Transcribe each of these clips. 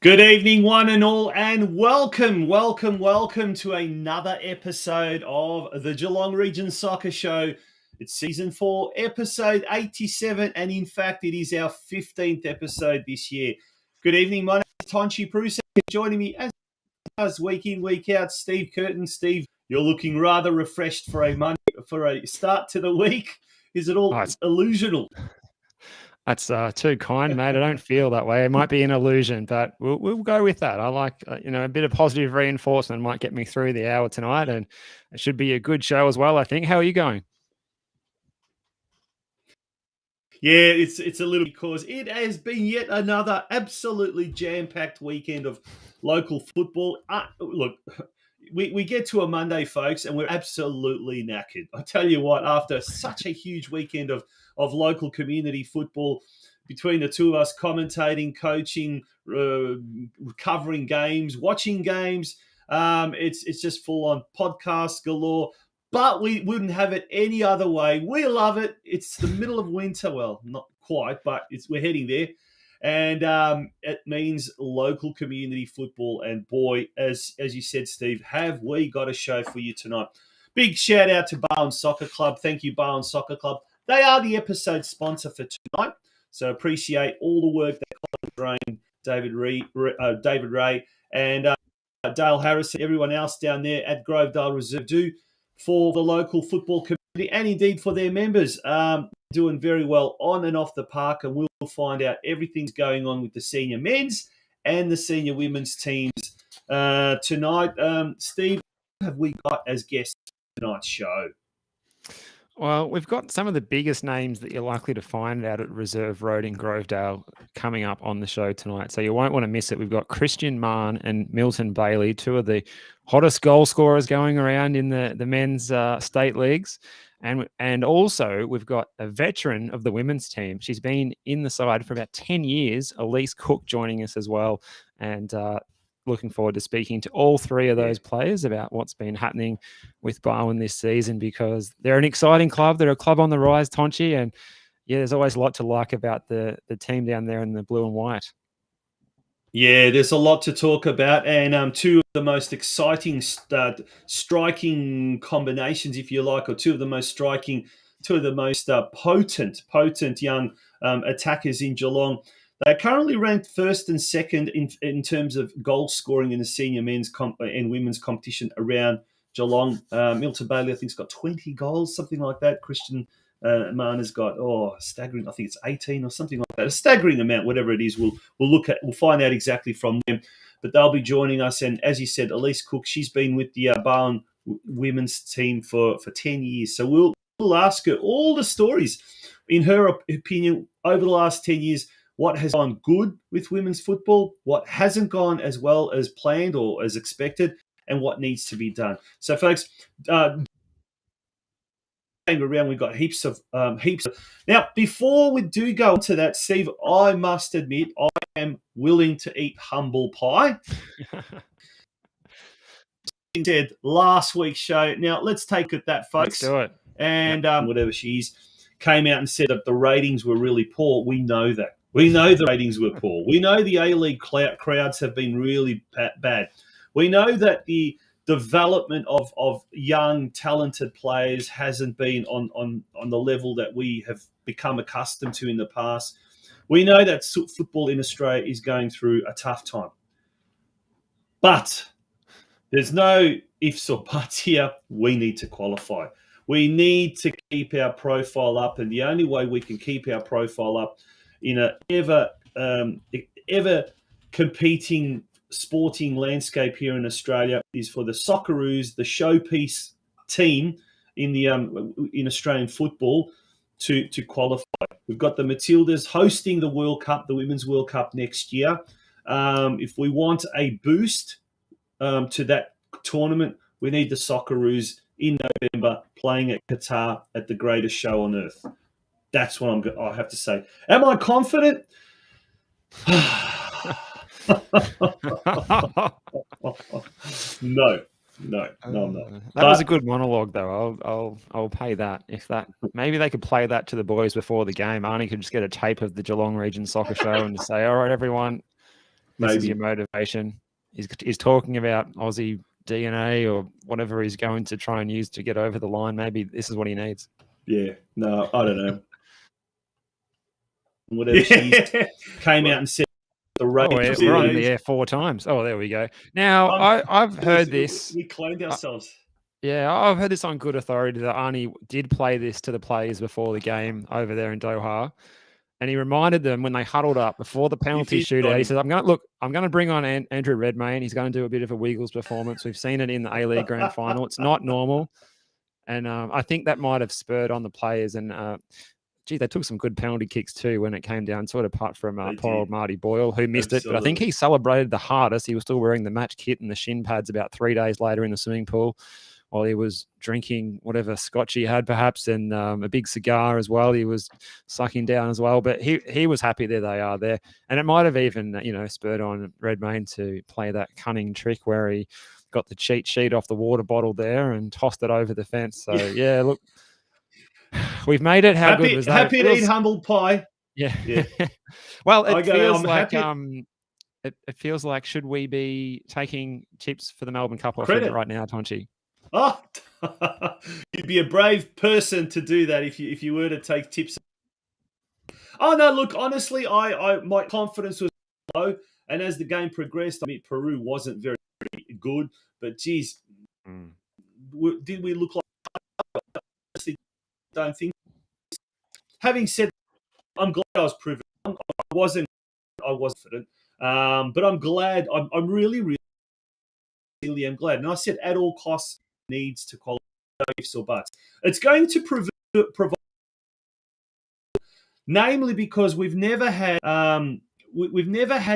Good evening, one and all, and welcome to another episode of the Geelong Region Soccer Show. It's season 4, episode 87, and in fact, it is our 15th episode this year. Good evening, my name is Tonchi Prusa. Joining me as week in, week out, Steve Curtin. Steve, you're looking rather refreshed for a start to the week. Is it all illusional? That's too kind, mate. I don't feel that way. It might be an illusion, but we'll go with that. I like, a bit of positive reinforcement might get me through the hour tonight, and it should be a good show as well, I think. How are you going? Yeah, it's a little because it has been yet another absolutely jam-packed weekend of local football. Look, we get to a Monday, folks, and we're absolutely knackered. I tell you what, after such a huge weekend of local community football, between the two of us commentating, coaching, covering games, watching games, it's just full-on podcast galore. But we wouldn't have it any other way. We love it. It's the middle of winter. Well, not quite, but we're heading there. And it means local community football. And boy, as you said, Steve, have we got a show for you tonight. Big shout out to Barwon Soccer Club. Thank you, Barwon Soccer Club. They are the episode sponsor for tonight. So appreciate all the work that Colin Drain, David Ray, and Dale Harrison, everyone else down there at Grovedale Reserve do for the local football community and indeed for their members. Doing very well on and off the park, and we'll find out everything's going on with the senior men's and the senior women's teams tonight. Steve, what have we got as guests for tonight's show? Well, we've got some of the biggest names that you're likely to find out at Reserve Road in Grovedale coming up on the show tonight. So you won't want to miss it. We've got Christian Mahon and Milton Bailey, two of the hottest goal scorers going around in the men's state leagues. And also we've got a veteran of the women's team. She's been in the side for about 10 years, ALYSE Cook, joining us as well. And looking forward to speaking to all three of those players about what's been happening with Barwon this season, because they're an exciting club. They're a club on the rise, Tonchi, and yeah, there's always a lot to like about the team down there in the blue and white. Yeah, there's a lot to talk about, and two of the most exciting, striking combinations, if you like, or two of the most potent young attackers in Geelong. They're currently ranked first and second in terms of goal scoring in the senior men's and women's competition around Geelong. Milton Bailey, I think, has got 20 goals, something like that. Christian Mahon has got staggering. I think it's 18 or something like that. A staggering amount, whatever it is. We'll find out exactly from them. But they'll be joining us. And as you said, ALYSE Cook, she's been with the Barwon women's team for 10 years. So we'll ask her all the stories, in her opinion, over the last 10 years. What has gone good with women's football, what hasn't gone as well as planned or as expected, and what needs to be done. So, folks, around, we've got heaps of. Now, before we do go into that, Steve, I must admit I am willing to eat humble pie. Said last week's show. Now, let's take it that, folks. Let's do it. And whatever she is. came out and said that the ratings were really poor. We know that. We know the ratings were poor. We know the A-League crowds have been really bad. We know that the development of young, talented players hasn't been on the level that we have become accustomed to in the past. We know that football in Australia is going through a tough time. But there's no ifs or buts here. We need to qualify. We need to keep our profile up, and the only way we can keep our profile up in a ever competing sporting landscape here in Australia is for the Socceroos, the showpiece team in the in Australian football, to qualify. We've got the Matildas hosting the World Cup, the Women's World Cup next year. If we want a boost to that tournament, we need the Socceroos in November playing at Qatar at the greatest show on earth. That's what I have to say. Am I confident? No, I'm not. That was a good monologue, though. I'll pay that. If that maybe they could play that to the boys before the game. Arnie could just get a tape of the Geelong Region Soccer Show and say, "All right, everyone, this is your motivation." He's talking about Aussie DNA or whatever he's going to try and use to get over the line. Maybe this is what he needs. Yeah, no, I don't know. Whatever she came out and said. We're on the air 4 times. Oh, there we go. Now, I've heard this. We claimed ourselves. Yeah, I've heard this on good authority that Arnie did play this to the players before the game over there in Doha. And he reminded them when they huddled up before the penalty shootout. He said, I'm going to bring on Andrew Redmayne. He's going to do a bit of a Wiggles performance. We've seen it in the A-League Grand Final. It's not normal. And I think that might have spurred on the players. And, they took some good penalty kicks too when it came down to it, apart from poor old Marty Boyle, who missed it. But I think he celebrated the hardest. He was still wearing the match kit and the shin pads about 3 days later in the swimming pool while he was drinking whatever scotch he had perhaps, and a big cigar as well. He was sucking down as well. But he was happy there they are there. And it might have even, spurred on Redmayne to play that cunning trick where he got the cheat sheet off the water bottle there and tossed it over the fence. So, yeah, look. We've made it. How good was that? Happy to eat humble pie. Yeah. Well, it feels like should we be taking tips for the Melbourne Cup off right now, Tonchi? Oh, you'd be a brave person to do that if you were to take tips. Oh no, look, honestly, my confidence was low, and as the game progressed, I mean, Peru wasn't very good, but geez, did we look like? Don't think. Having said that, I'm glad I was proven. I wasn't confident, but I'm glad. I'm really, really am glad. And I said at all costs needs to qualify, ifs or buts. It's going to provide, namely because we've never had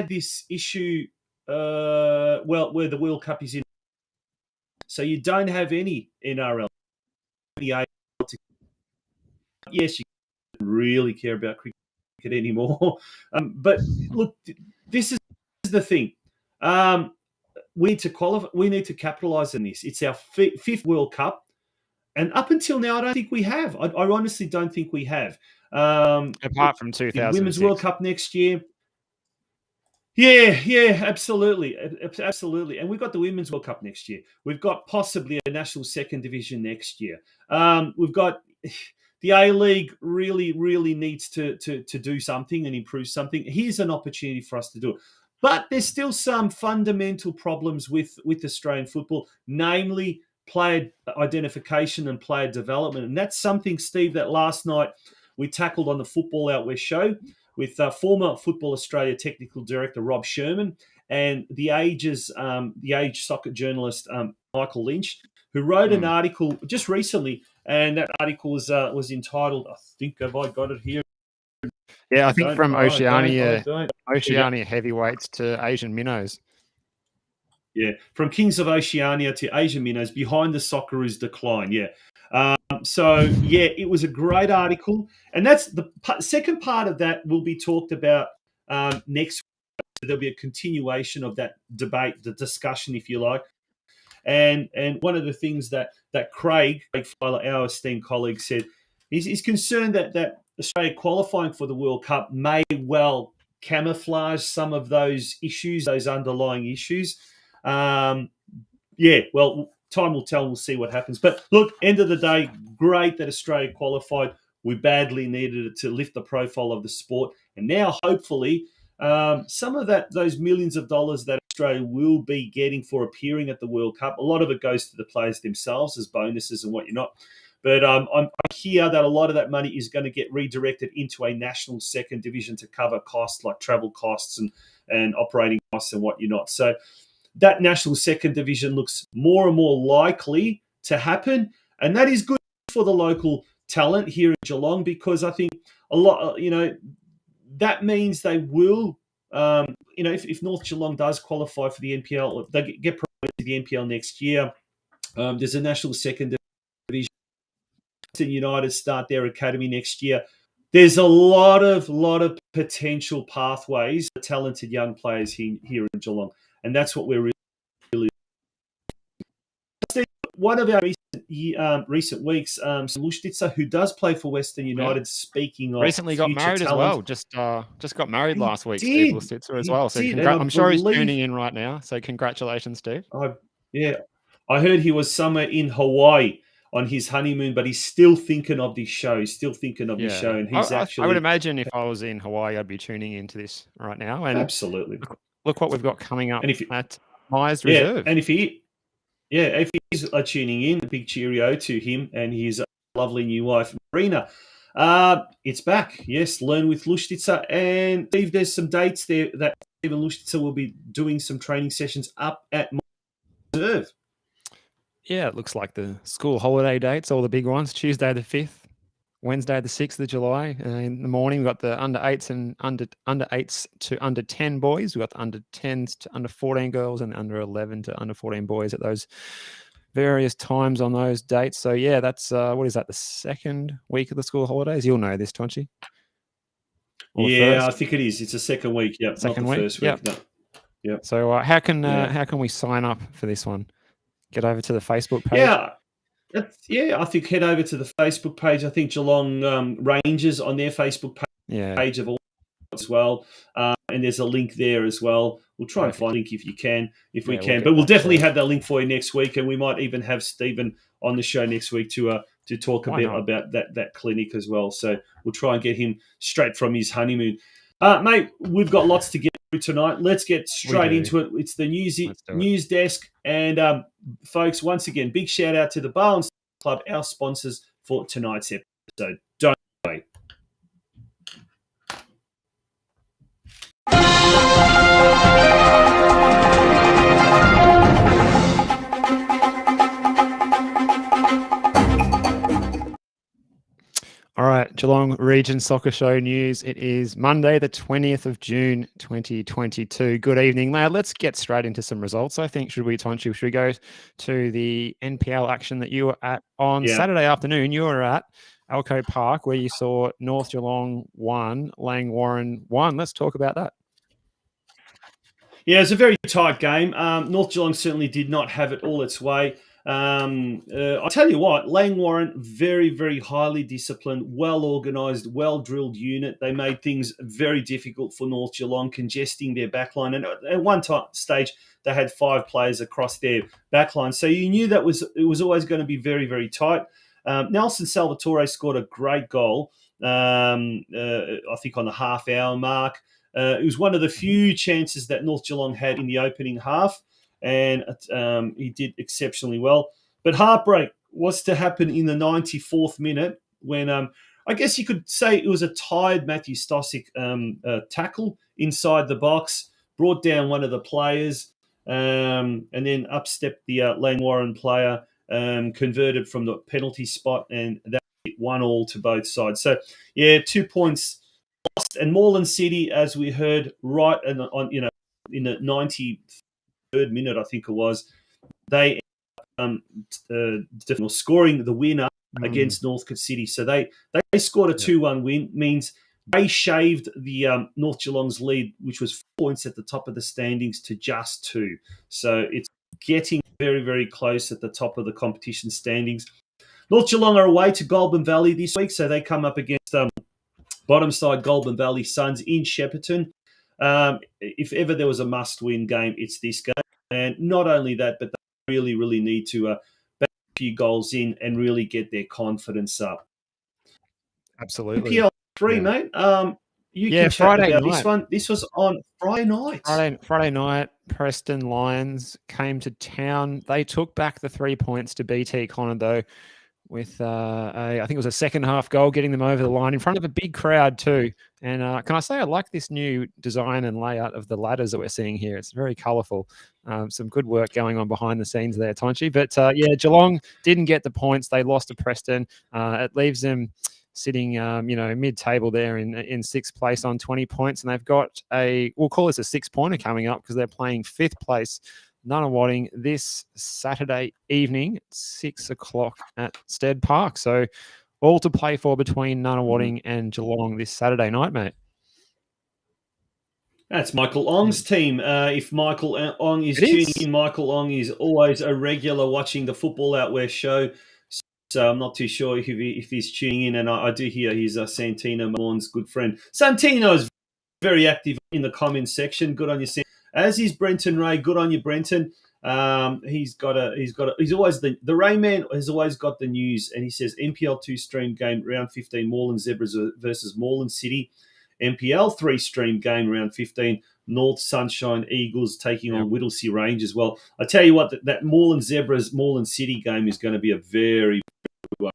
this issue. Where the World Cup is in, so you don't have any NRL. Yes, you really care about cricket anymore. But look, this is the thing. We need to qualify. We need to capitalise on this. It's our fifth World Cup, and up until now, I don't think we have. I honestly don't think we have. Apart from 2006. Women's World Cup next year. Yeah, absolutely. And we've got the Women's World Cup next year. We've got possibly a National Second Division next year. We've got... The A-League really, really needs to do something and improve something. Here's an opportunity for us to do it. But there's still some fundamental problems with Australian football, namely player identification and player development. And that's something, Steve, that last night we tackled on the Football Out West show with former Football Australia technical director Rob Sherman and the Age soccer journalist Michael Lynch, who wrote an article just recently, and that article was entitled, I think, have I got it here? Yeah, I think from Oceania heavyweights to Asian minnows. Yeah, from Kings of Oceania to Asian minnows, behind the Socceroos' decline. Yeah. It was a great article, and that's the second part of that will be talked about next week. There'll be a continuation of that debate, the discussion, if you like. And one of the things that Craig Fowler, our esteemed colleague, said, he's concerned that Australia qualifying for the World Cup may well camouflage some of those issues, those underlying issues. Yeah, well, time will tell. We'll see what happens. But look, end of the day, great that Australia qualified. We badly needed it to lift the profile of the sport. And now, hopefully, some of those millions of dollars that Australia will be getting for appearing at the World Cup, a lot of it goes to the players themselves as bonuses and whatnot. But I hear that a lot of that money is going to get redirected into a national second division to cover costs like travel costs and operating costs and whatnot. So that national second division looks more and more likely to happen. And that is good for the local talent here in Geelong, because I think a lot, that means they will, if North Geelong does qualify for the NPL, they get promoted to the NPL next year. There's a national second division. Western United start their academy next year. There's a lot of potential pathways for talented young players here in Geelong, and that's what we're really. One of our recent weeks, Lustica, who does play for Western United, speaking of recently got married talent, as well. Just got married last week, did. Steve Lustica as well. So I'm sure he's tuning in right now. So congratulations, Steve. I heard he was somewhere in Hawaii on his honeymoon, but he's still thinking of this show. He's still thinking of this show, and he's I would imagine if I was in Hawaii, I'd be tuning into this right now. And absolutely, look what we've got coming up at MYLTON Reserve. And if he's tuning in, a big cheerio to him and his lovely new wife, Marina. It's back. Yes, Learn with Lustica. And Steve, there's some dates there that Stephen Lustica will be doing some training sessions up at Reserve. Yeah, it looks like the school holiday dates, all the big ones. Tuesday the 5th, Wednesday the 6th of July. In the morning, we've got the under 8s and under 8s to under 10 boys. We've got the under 10s to under 14 girls and under 11 to under 14 boys at those various times on those dates. So, yeah, that's, what is that, the second week of the school holidays? You'll know this, Tonchi. Yeah, I think it is. It's the second week. Yep, second not the first week. No. Yep. So how can we sign up for this one? Get over to the Facebook page. I think head over to the Facebook page. I think Geelong Rangers on their Facebook page have all as well, and there's a link there as well. We'll try and find a link if we can. But we'll definitely have that link for you next week, and we might even have Stephen on the show next week to talk a bit about that clinic as well. So we'll try and get him straight from his honeymoon. Mate, we've got lots to get through tonight. Let's get straight into it. It's the news desk. And folks, once again, big shout out to the Barwon Soccer Club, our sponsors for tonight's episode. Don't wait. All right, Geelong Region Soccer Show news. It is Monday, the 20th of June, 2022. Good evening, lad. Let's get straight into some results, I think. Should we, Tonchi? Should we go to the NPL action that you were at on Saturday afternoon? You were at Alco Park, where you saw North Geelong 1, Langwarrin 1. Let's talk about that. Yeah, it's a very tight game. North Geelong certainly did not have it all its way. I'll tell you what, Langwarrin, very, very highly disciplined, well-organised, well-drilled unit. They made things very difficult for North Geelong, congesting their backline. And at one stage, they had 5 players across their backline. So you knew it was always going to be very, very tight. Nelson Salvatore scored a great goal, I think on the half-hour mark. It was one of the few chances that North Geelong had in the opening half. And he did exceptionally well. But heartbreak was to happen in the 94th minute when I guess you could say it was a tired Matthew Stosic tackle inside the box, brought down one of the players, and then up stepped the Langwarrin player, converted from the penalty spot, and that hit 1-1 to both sides. So, 2 points lost. And Moreland City, as we heard, right in the 93rd minute, I think it was, they scoring the winner against Northcote City. So they scored a 2-1 win, means they shaved the North Geelong's lead, which was 4 points at the top of the standings, to just 2. So it's getting very, very close at the top of the competition standings. North Geelong are away to Goulburn Valley this week, so they come up against bottom side Goulburn Valley Suns in Shepparton. If ever there was a must-win game, it's this game. And not only that, but they really, really need to back a few goals in and really get their confidence up. Absolutely. NPL 3, Yeah. mate. You Yeah, can chat Friday about night. this one. This was on Friday night. Friday night, Preston Lions came to town. They took back the 3 points to BT Connor, though, with I think it was a second half goal, getting them over the line in front of a big crowd too. And can I say I like this new design and layout of the ladders that we're seeing here? It's very colourful. Some good work going on behind the scenes there, Tonchi. But yeah, Geelong didn't get the points. They lost to Preston. It leaves them sitting, mid-table there in sixth place on 20 points. And they've got we'll call this a 6-pointer coming up because they're playing fifth place Nunawading this Saturday evening at 6 o'clock at Stead Park. So all to play for between Nunawading and Geelong this Saturday night, mate. That's Michael Ong's team. If Michael Ong is tuning in, Michael Ong is always a regular watching the Football Out West show. So I'm not too sure if he's tuning in. And I do hear he's Santino Morn's good friend. Santino is very active in the comments section. Good on you, Sam. As is Brenton Ray. Good on you, Brenton. He's always the Rayman has always got the news, and he says NPL 2 stream game round 15 Moreland Zebras versus Moreland City. NPL 3 stream game round 15 North Sunshine Eagles taking on Whittlesea Rangers. Well, I tell you what, that Moreland Zebras Moreland City game is going to be a very, very good one,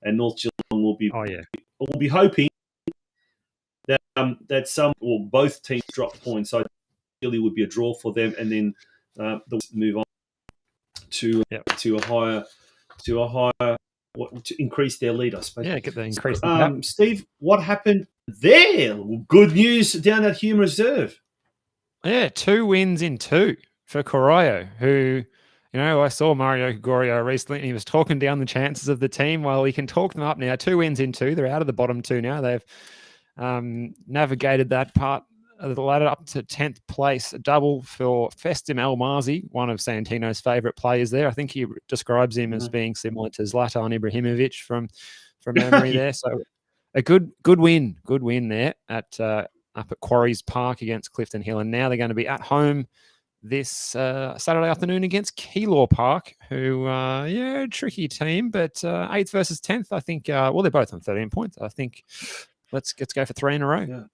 and North Geelong will be will be hoping that some or both teams drop points. So really would be a draw for them, and then they'll move on to a higher to increase their lead, I suppose. Yeah, get the increase. Steve, what happened there? Well, good news down at Hume Reserve. Yeah, 2 wins in 2 for Corio, who, I saw Mario Gregorio recently, and he was talking down the chances of the team. Well, he can talk them up now. 2 wins in 2. They're out of the bottom 2 now. They've navigated that part of the ladder up to 10th place. A double for Festim Elmazi, one of Santino's favourite players there. I think he describes him as being similar to Zlatan Ibrahimovic from memory there. So a good win there at up at Quarries Park against Clifton Hill. And now they're going to be at home this Saturday afternoon against Keilor Park, who, tricky team, but 8th versus 10th, I think. They're both on 13 points. I think let's go for 3 in a row.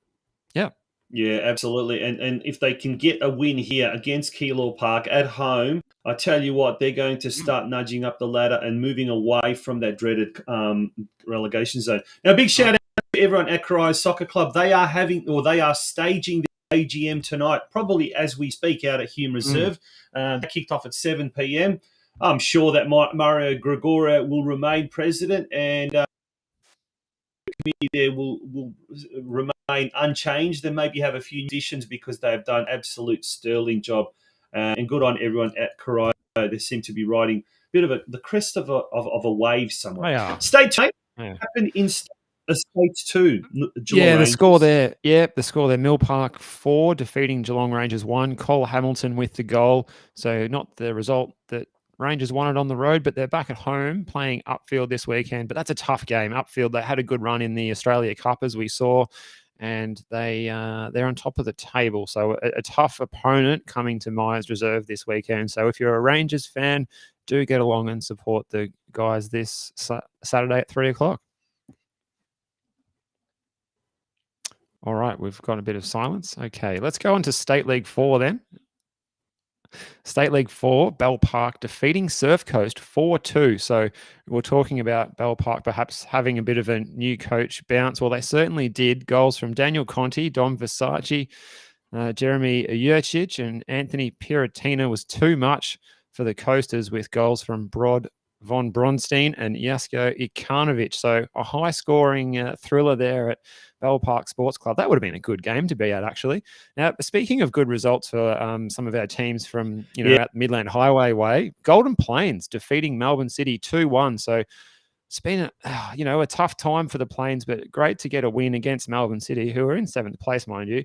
Yeah, absolutely. And if they can get a win here against Keilor Park at home, I tell you what, they're going to start nudging up the ladder and moving away from that dreaded relegation zone. Now, big shout out to everyone at ALYSE Soccer Club. They are staging the AGM tonight, probably as we speak, out at Hume Reserve. That kicked off at 7 p.m. I'm sure that Mario Gregorio will remain president, and committee there will remain unchanged. They maybe have a few additions because they have done absolute sterling job. And good on everyone at Corio. They seem to be riding a bit of the crest of a wave somewhat. They are. State 2 happened in States 2. Geelong the Rangers. score there. The score there. Mill Park 4 defeating Geelong Rangers 1. Cole Hamilton with the goal. So not the result that Rangers wanted on the road, but they're back at home playing Upfield this weekend. But that's a tough game. Upfield, they had a good run in the Australia Cup, as we saw, and they're on top of the table. So a tough opponent coming to Myers Reserve this weekend. So if you're a Rangers fan, do get along and support the guys this Saturday at 3 o'clock. All right, we've got a bit of silence. Okay, let's go on to State League 4 then. State League 4, Bell Park defeating Surf Coast 4-2. So we're talking about Bell Park perhaps having a bit of a new coach bounce. Well, they certainly did. Goals from Daniel Conti, Dom Versace, Jeremy Jurcic, and Anthony Piratina was too much for the Coasters, with goals from Von Bronstein and Jasko Ikanovic. So a high-scoring thriller there at Bell Park Sports Club. That would have been a good game to be at, actually. Now, speaking of good results for some of our teams from, at Midland Highway way, Golden Plains defeating Melbourne City 2-1. So it's been, a tough time for the Plains, but great to get a win against Melbourne City, who are in 7th place, mind you.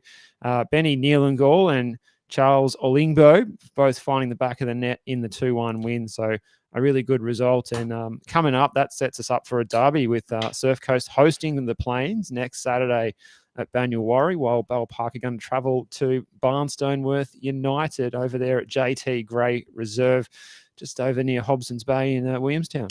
Benny Nielangal and Charles Olingbo both finding the back of the net in the 2-1 win. So a really good result. And coming up, that sets us up for a derby with Surf Coast hosting the Plains next Saturday at Banyulwarri, while Bell Park are going to travel to Barnstoneworth United over there at JT Grey Reserve, just over near Hobson's Bay in Williamstown.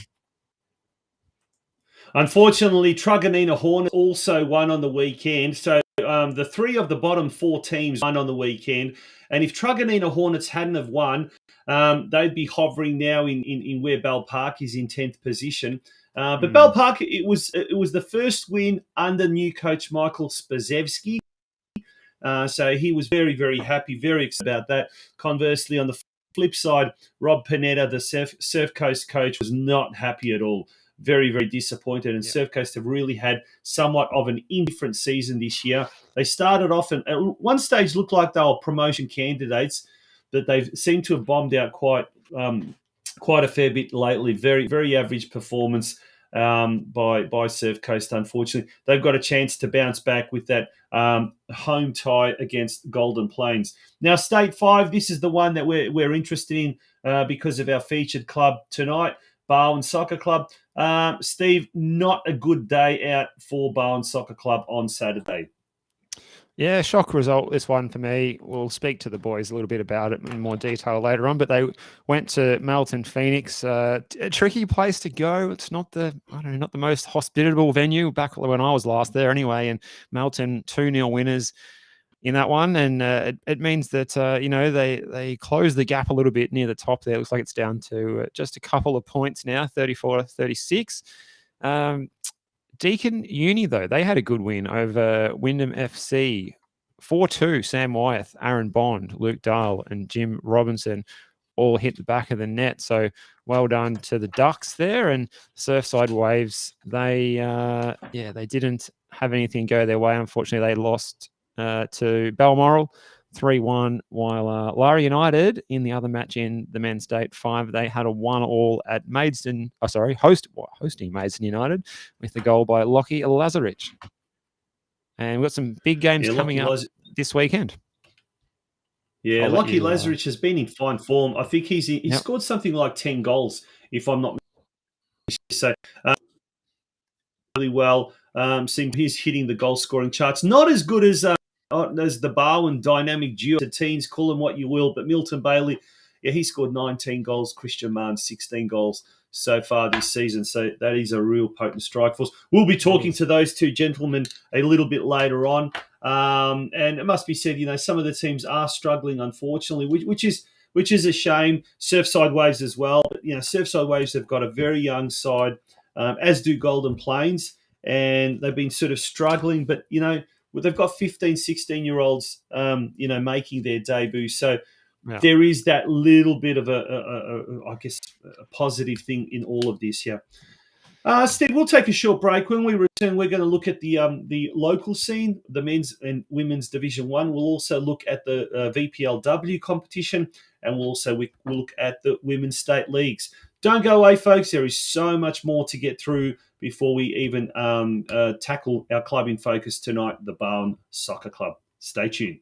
Unfortunately, Truganina Hornets also won on the weekend. So the three of the bottom four teams won on the weekend. And if Truganina Hornets hadn't have won, they'd be hovering now in where Bell Park is in 10th position. But Bell Park, it was the first win under new coach Michael Spazewski. So he was very, very happy, very excited about that. Conversely, on the flip side, Rob Panetta, the Surf Coast coach, was not happy at all. Very, very disappointed. And Surf Coast have really had somewhat of an indifferent season this year. They started off and at one stage looked like they were promotion candidates, but they've seemed to have bombed out quite a fair bit lately. Very, very average performance by Surf Coast, unfortunately. They've got a chance to bounce back with that home tie against Golden Plains. Now, State 5, this is the one that we're interested in because of our featured club tonight, Barwon Soccer Club. Steve, not a good day out for Barwon Soccer Club on Saturday. Yeah, shock result, this one for me. We'll speak to the boys a little bit about it in more detail later on, but they went to Melton Phoenix. A tricky place to go. It's not the most hospitable venue back when I was last there anyway, and Melton 2-0 winners in that one, and it means that they close the gap a little bit near the top there. It looks like it's down to just a couple of points now, 34-36. Deakin Uni, though, they had a good win over Wyndham FC. 4-2, Sam Wyeth, Aaron Bond, Luke Dahl, and Jim Robinson all hit the back of the net. So well done to the Ducks there. And Surfside Waves, they didn't have anything go their way. Unfortunately, they lost to Balmoral 3-1, while Lara United in the other match in the men's State 5, they had a 1-1 at hosting Maidstone United with a goal by Lockie Lazarich. And we've got some big games coming up this weekend. Yeah, Lockie Lazarich has been in fine form. I think he scored something like 10 goals, if I'm not mistaken. So really well. He's hitting the goal scoring charts. Not as good as the Barwon dynamic duo. The teens, call them what you will, but Milton Bailey, he scored 19 goals. Christian Mann, 16 goals so far this season. So that is a real potent strike force. We'll be talking to those two gentlemen a little bit later on. And it must be said, some of the teams are struggling, unfortunately, which is a shame. Surfside Waves as well. But, Surfside Waves have got a very young side, as do Golden Plains, and they've been sort of struggling. But, they've got 15, 16-year-olds, making their debut. So there is that little bit of a positive thing in all of this. Yeah. Steve, we'll take a short break. When we return, we're going to look at the local scene, the men's and women's Division 1. We'll also look at the VPLW competition, and we'll also look at the women's state leagues. Don't go away, folks. There is so much more to get through before we even tackle our club in focus tonight, the Barwon Soccer Club. Stay tuned.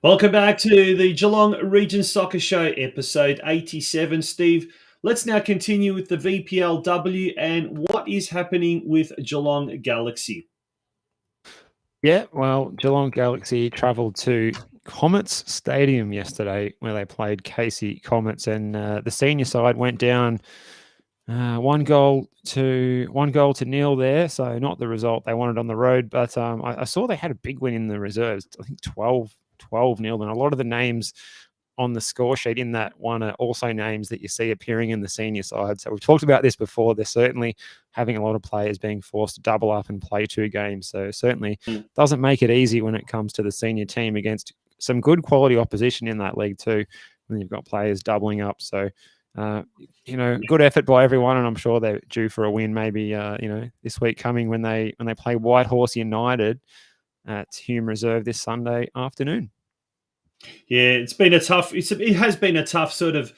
Welcome back to the Geelong Region Soccer Show, episode 87. Steve, let's now continue with the VPLW and what is happening with Geelong Galaxy. Yeah, well, Geelong Galaxy travelled to Comets Stadium yesterday where they played Casey Comets, and the senior side went down one goal to nil there. So not the result they wanted on the road, but I saw they had a big win in the reserves. I think 12-0, and a lot of the names on the score sheet in that one are also names that you see appearing in the senior side. So we've talked about this before. They're certainly having a lot of players being forced to double up and play two games. So certainly doesn't make it easy when it comes to the senior team against some good quality opposition in that league too, when you've got players doubling up. So, good effort by everyone, and I'm sure they're due for a win. Maybe this week coming when they play Whitehorse United at Hume Reserve this Sunday afternoon. Yeah, it has been a tough sort of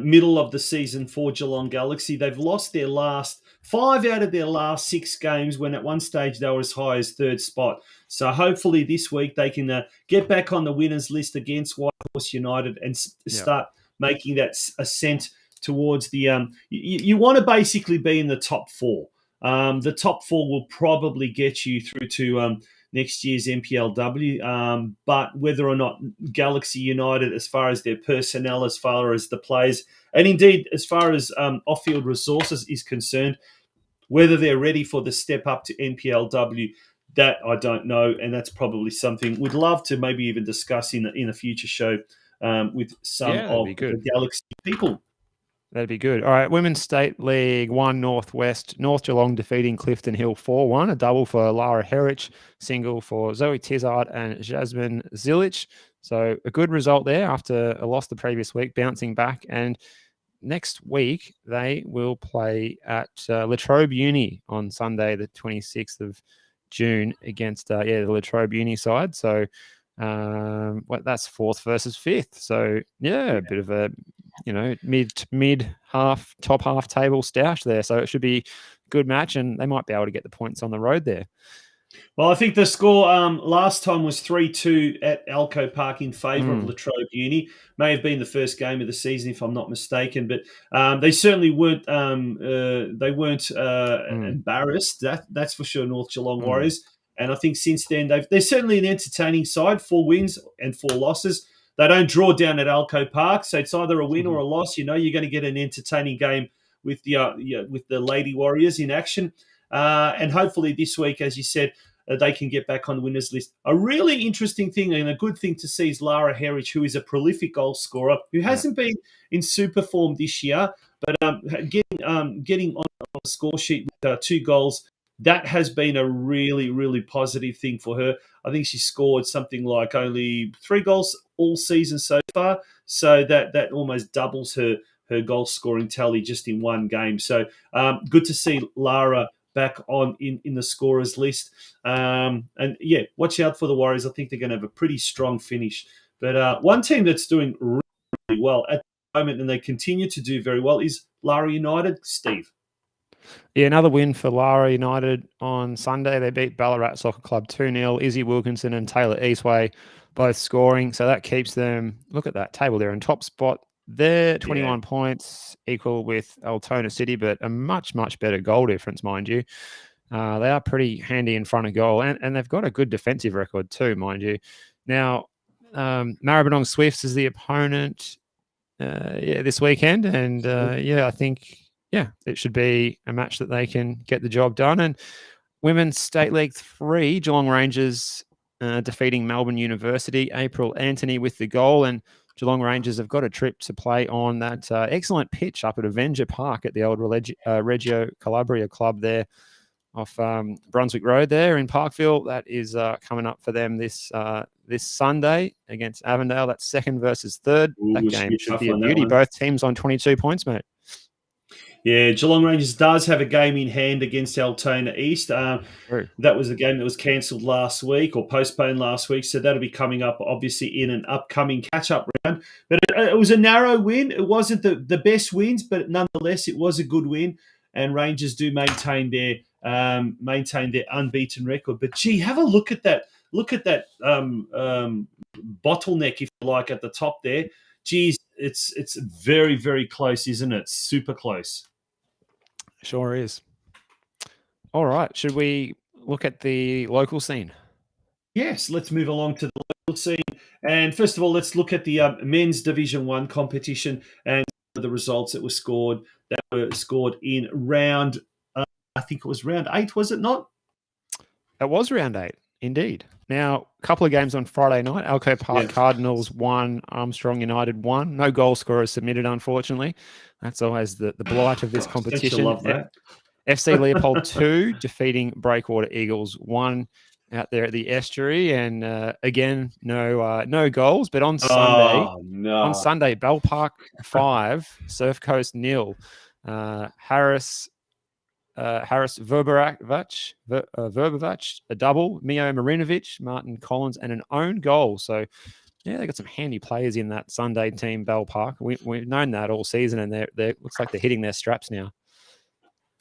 middle of the season for Geelong Galaxy. They've lost their last 5 out of their last 6 games, when at one stage they were as high as 3rd spot. So hopefully this week they can get back on the winners list against Whitehorse United and start making that ascent towards the. You want to basically be in the top 4. The top 4 will probably get you through to next year's MPLW. But whether or not Galaxy United, as far as their personnel, as far as the players, and indeed as far as off-field resources is concerned, whether they're ready for the step up to MPLW, that I don't know. And that's probably something we'd love to maybe even discuss in a future show with some of the Galaxy people. That'd be good. All right, Women's State League 1 Northwest. North Geelong defeating Clifton Hill 4-1. A double for Lara Herrich, single for Zoe Tizard and Jasmine Zilich. So a good result there after a loss the previous week, bouncing back. And next week, they will play at La Trobe Uni on Sunday, the 26th of June, against the La Trobe Uni side. So that's 4th versus 5th. So, a bit of a mid half, top half table stoush there. So it should be a good match, and they might be able to get the points on the road there. Well, I think the score last time was 3-2 at Alco Park in favour of La Trobe Uni. May have been the first game of the season, if I'm not mistaken, but they certainly weren't. They weren't embarrassed. That's for sure. North Geelong Warriors, and I think since then they're certainly an entertaining side. 4 wins and 4 losses. They don't draw down at Alco Park, so it's either a win or a loss. You're going to get an entertaining game with the Lady Warriors in action. And hopefully this week, as you said, they can get back on the winners list. A really interesting thing and a good thing to see is Lara Herrich, who is a prolific goal scorer, who hasn't been in super form this year, but getting on the score sheet with 2 goals, that has been a really, really positive thing for her. I think she scored something like only 3 goals all season so far, so that almost doubles her goal scoring tally just in one game. So good to see Lara back on in the scorers list. Watch out for the Warriors. I think they're going to have a pretty strong finish. But one team that's doing really well at the moment, and they continue to do very well, is Lara United. Steve. Yeah, another win for Lara United on Sunday. They beat Ballarat Soccer Club 2-0. Izzy Wilkinson and Taylor Eastway both scoring. So that keeps them, look at that table, they're in top spot. They're 21 points, equal with Altona City, but a much, much better goal difference, mind you. They are pretty handy in front of goal, and they've got a good defensive record too, mind you. Now, Maribyrnong Swifts is the opponent this weekend, and I think it should be a match that they can get the job done. And Women's State League 3, Geelong Rangers defeating Melbourne University. April Anthony with the goal, and Geelong Rangers have got a trip to play on that excellent pitch up at Avenger Park at the old Reggio Calabria club there off Brunswick Road there in Parkville. That is coming up for them this Sunday against Avondale. That's 2nd versus 3rd. That game should be a beauty. Both teams on 22 points, mate. Yeah, Geelong Rangers does have a game in hand against Altona East. That was a game that was cancelled last week or postponed last week, so that'll be coming up, obviously, in an upcoming catch-up round. But it was a narrow win. It wasn't the best wins, but nonetheless, it was a good win, and Rangers do maintain their unbeaten record. But, gee, have a look at that. Look at that bottleneck, if you like, at the top there. Geez, it's very, very close, isn't it? Super close. Sure is. All right. Should we look at the local scene? Yes, let's move along to the local scene. And first of all, let's look at the men's Division 1 competition and the results that were scored in round, I think it was round 8, was it not? It was round 8, indeed. Now, a couple of games on Friday night. Alco Park Cardinals 1, Armstrong United 1. No goal scorers submitted, unfortunately. That's always the blight of this competition. Love that. FC Leopold 2, defeating Breakwater Eagles 1. out there at the estuary, and again, no goals. But on Sunday, Bell Park 5, Surf Coast 0. Harris Verbevac, a double. Mio Marinovic, Martin Collins, and an own goal. So, yeah, they got some handy players in that Sunday team, Bell Park. We've known that all season, and they looks like they're hitting their straps now.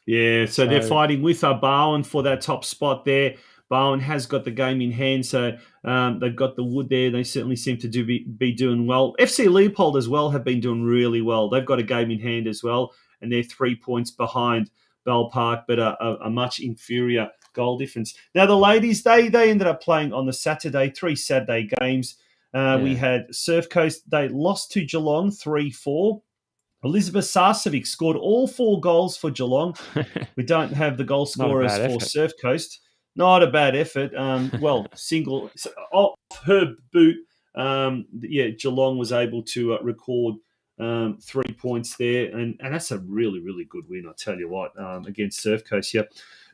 Yeah, so they're fighting with Barwon for that top spot there. Barwon has got the game in hand, so they've got the wood there. They certainly seem to be doing well. FC Leopold as well have been doing really well. They've got a game in hand as well, and they're 3 points behind Bell Park, but a much inferior goal difference. Now, the ladies, they ended up playing on the Saturday, 3 Saturday games. We had Surf Coast, they lost to Geelong 3-4. Elizabeth Sarcevic scored all 4 goals for Geelong. We don't have the goal scorers for Surf Coast. Not a bad effort. Single off her boot. Geelong was able to record 3 points there, and that's a really, really good win, I tell you what, against Surf Coast. Yeah,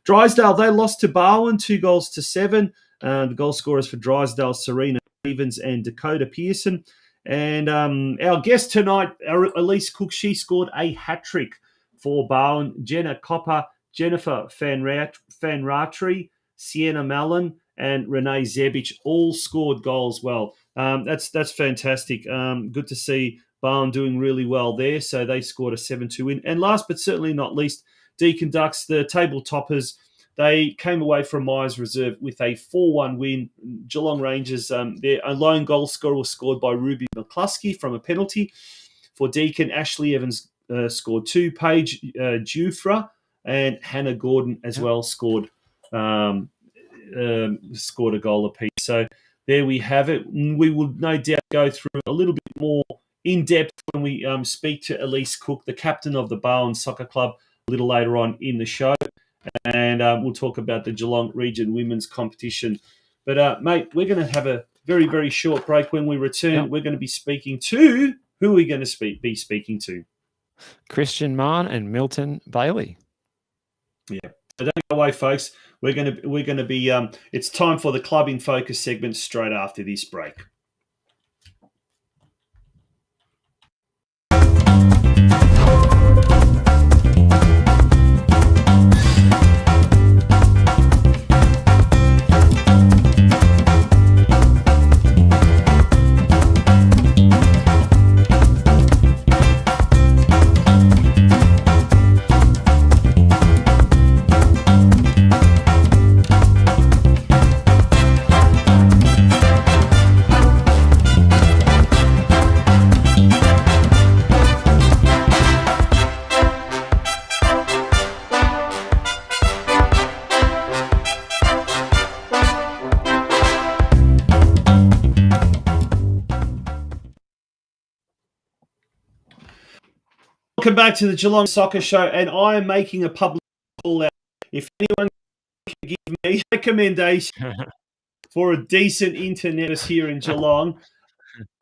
Drysdale, they lost to Barwon 2-7. The goal scorers for Drysdale, Serena Stevens and Dakota Pearson. And our guest tonight, ALYSE Cook, she scored a hat-trick for Barwon. Jenna Copper, Jennifer Fanratri, Sienna Mallon, and Renee Zebic all scored goals well. That's fantastic. Good to see Barwon doing really well there. So they scored a 7-2 win. And last but certainly not least, Deakin Ducks, the table toppers, they came away from Myers Reserve with a 4-1 win. Geelong Rangers, their lone goal scorer was scored by Ruby McCluskey from a penalty. For Deakin, Ashley Evans scored 2. Paige Jufra and Hannah Gordon as well scored a goal apiece. So there we have it. We will no doubt go through a little bit more in depth when we speak to ALYSE Cook, the captain of the Barwon Soccer Club, a little later on in the show. And we'll talk about the Geelong Region Women's Competition. But, mate, we're going to have a very, very short break. When we return, we're going to be speaking to... Who are we going to be speaking to? Christian Mahon and MYLTON Bailey. Yeah. So don't go away, folks. We're going to be... it's time for the Club in Focus segment straight after this break. Welcome back to the Geelong Soccer Show, and I am making a public call out. If anyone can give me a recommendation for a decent internet here in Geelong,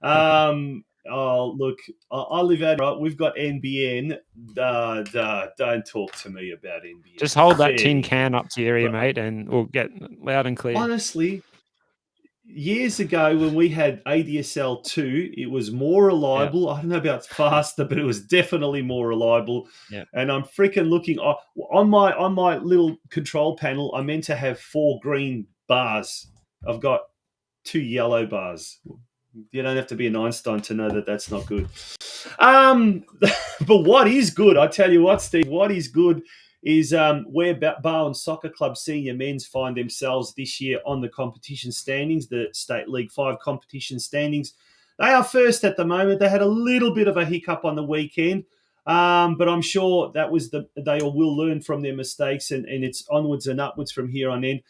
look, I live out right. We've got NBN. Don't talk to me about NBN. Just hold that tin can up to your ear, mate, and we'll get loud and clear. Honestly, years ago when we had ADSL 2, it was more reliable. I don't know about faster, but it was definitely more reliable. And I'm freaking looking on my little control panel. I meant to have 4 green bars. I've got 2 yellow bars. You don't have to be an Einstein to know that that's not good. But what is good, I tell you what, Steve, what is good is where Barwon Soccer Club senior men's find themselves this year on the competition standings, the State League 5 competition standings. They are first at the moment. They had a little bit of a hiccup on the weekend, but I'm sure that was they will learn from their mistakes, and it's onwards and upwards from here on in.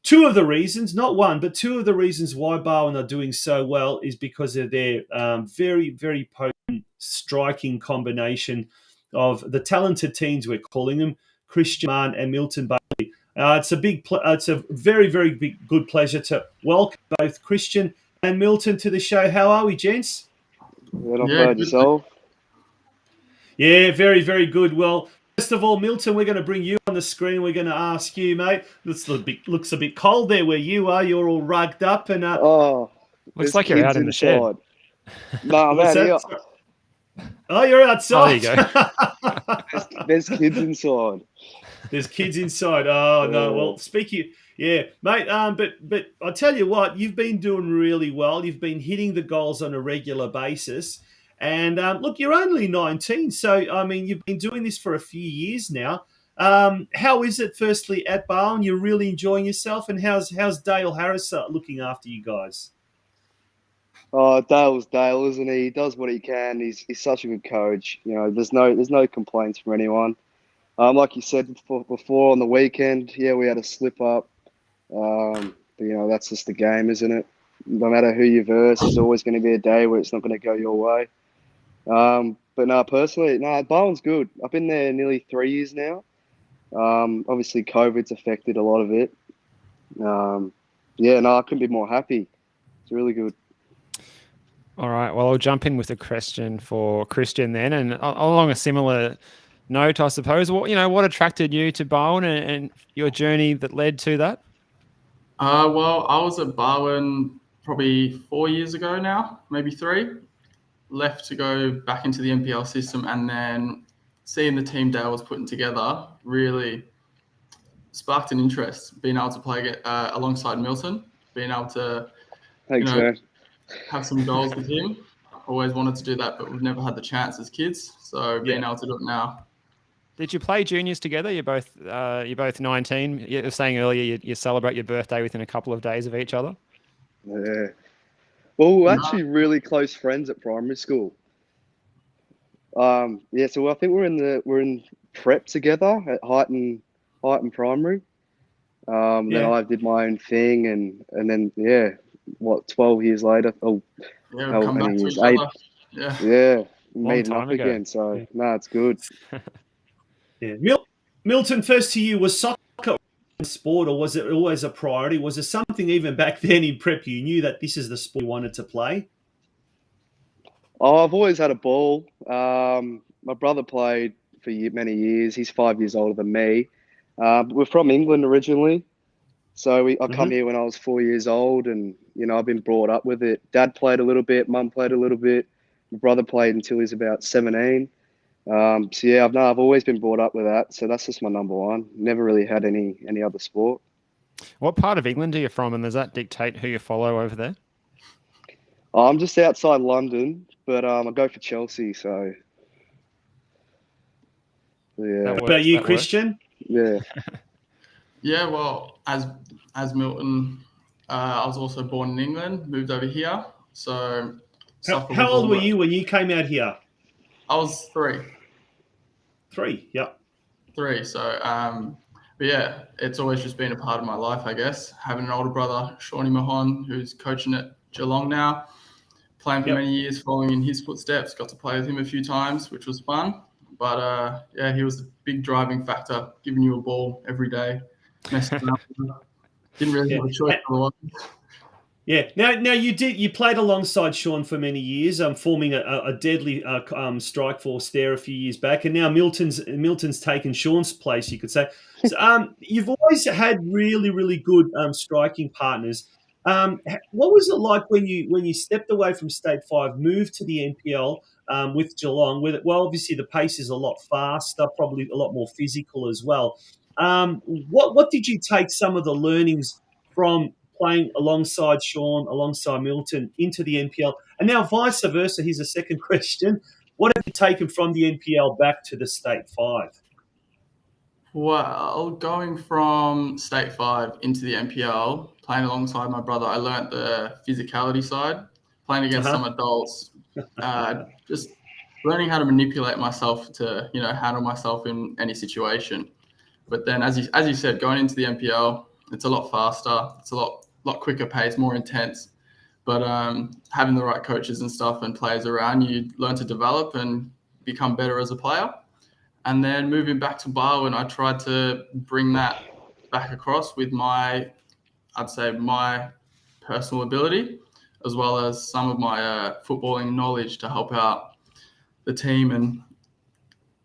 2 of the reasons, not one, but 2 of the reasons why Barwon are doing so well is because of their very, very potent striking combination of the talented teams, we're calling them, Christian Mahon and MYLTON Bailey. It's a very, very good pleasure to welcome both Christian and MYLTON to the show. How are we, gents? Not bad, yourself? Yeah, very, very good. Well, first first of all, Milton, we're going to bring you on the screen. We're going to ask you, mate. Looks a bit cold there where you are. You're all rugged up and looks like you're out in the shed. No, I'm out here. Oh, you're outside. Oh, there you go. There's kids inside. There's kids inside. Oh no. Well, speaking, yeah, mate. But I tell you what, you've been doing really well. You've been hitting the goals on a regular basis. And look, you're only 19, so I mean, you've been doing this for a few years now. How is it? Firstly, at Barwon, you're really enjoying yourself, and how's Dale Harris looking after you guys? Oh, Dale's Dale, isn't he? He does what he can. He's such a good coach. You know, there's no complaints from anyone. Like you said before on the weekend, yeah, we had a slip up. But, you know, that's just the game, isn't it? No matter who you verse, there's always going to be a day where it's not going to go your way. But no, personally, Barwon's good. I've been there nearly 3 years now. Obviously, COVID's affected a lot of it. I couldn't be more happy. It's really good. All right. Well, I'll jump in with a question for Christian then, and along a similar note, I suppose. What attracted you to Barwon and your journey that led to that? Well, I was at Barwon probably 4 years ago now, maybe 3. Left to go back into the NPL system, and then seeing the team Dale was putting together really sparked an interest. Being able to play alongside MYLTON, being able to have some goals with him. Always wanted to do that, but we've never had the chance as kids. So being able to do it now. Did you play juniors together? You're both 19. You were saying earlier you celebrate your birthday within a couple of days of each other. Yeah. Well, we're actually really close friends at primary school. So I think we're in prep together at Highton Primary. Then I did my own thing, and then 12 years later, how many years? 8. Yeah, meeting up again. So it's good. Yeah, Milton. First to you, was soccer a sport, or was it always a priority? Was it something even back then in prep you knew that this is the sport you wanted to play? Oh, I've always had a ball. My brother played for many years. He's 5 years older than me. We're from England originally, so I come here when I was 4 years old, and I've been brought up with it. Dad played a little bit, Mum played a little bit. My brother played until he was about 17. I've always been brought up with that. So that's just my number one. Never really had any other sport. What part of England are you from, and does that dictate who you follow over there? I'm just outside London, but I go for Chelsea. So yeah. What about you, Christian? Yeah. Yeah. Well, as Milton, I was also born in England. Moved over here. So how old were you when you came out here? I was 3. 3, yep. 3. So, but yeah, it's always just been a part of my life, I guess. Having an older brother, MAHON, who's coaching at Geelong now, playing for many years, following in his footsteps. Got to play with him a few times, which was fun. But he was a big driving factor, giving you a ball every day, messing up. Didn't really have a choice otherwise. Yeah. Now you played alongside Sean for many years, forming a deadly strike force there a few years back, and now Milton's taken Sean's place, you could say. So, you've always had really, really good striking partners. What was it like when you stepped away from State 5, moved to the NPL with Geelong? Obviously the pace is a lot faster, probably a lot more physical as well. What did you take some of the learnings from playing alongside Sean, alongside Milton, into the NPL? And now vice versa, here's a second question. What have you taken from the NPL back to the State 5? Well, going from State 5 into the NPL, playing alongside my brother, I learnt the physicality side, playing against some adults, just learning how to manipulate myself to, handle myself in any situation. But then, as you said, going into the NPL, it's a lot faster, it's a lot quicker pace, more intense. But having the right coaches and stuff and players around, you learn to develop and become better as a player. And then moving back to Barwon, I tried to bring that back across with my personal ability, as well as some of my footballing knowledge to help out the team and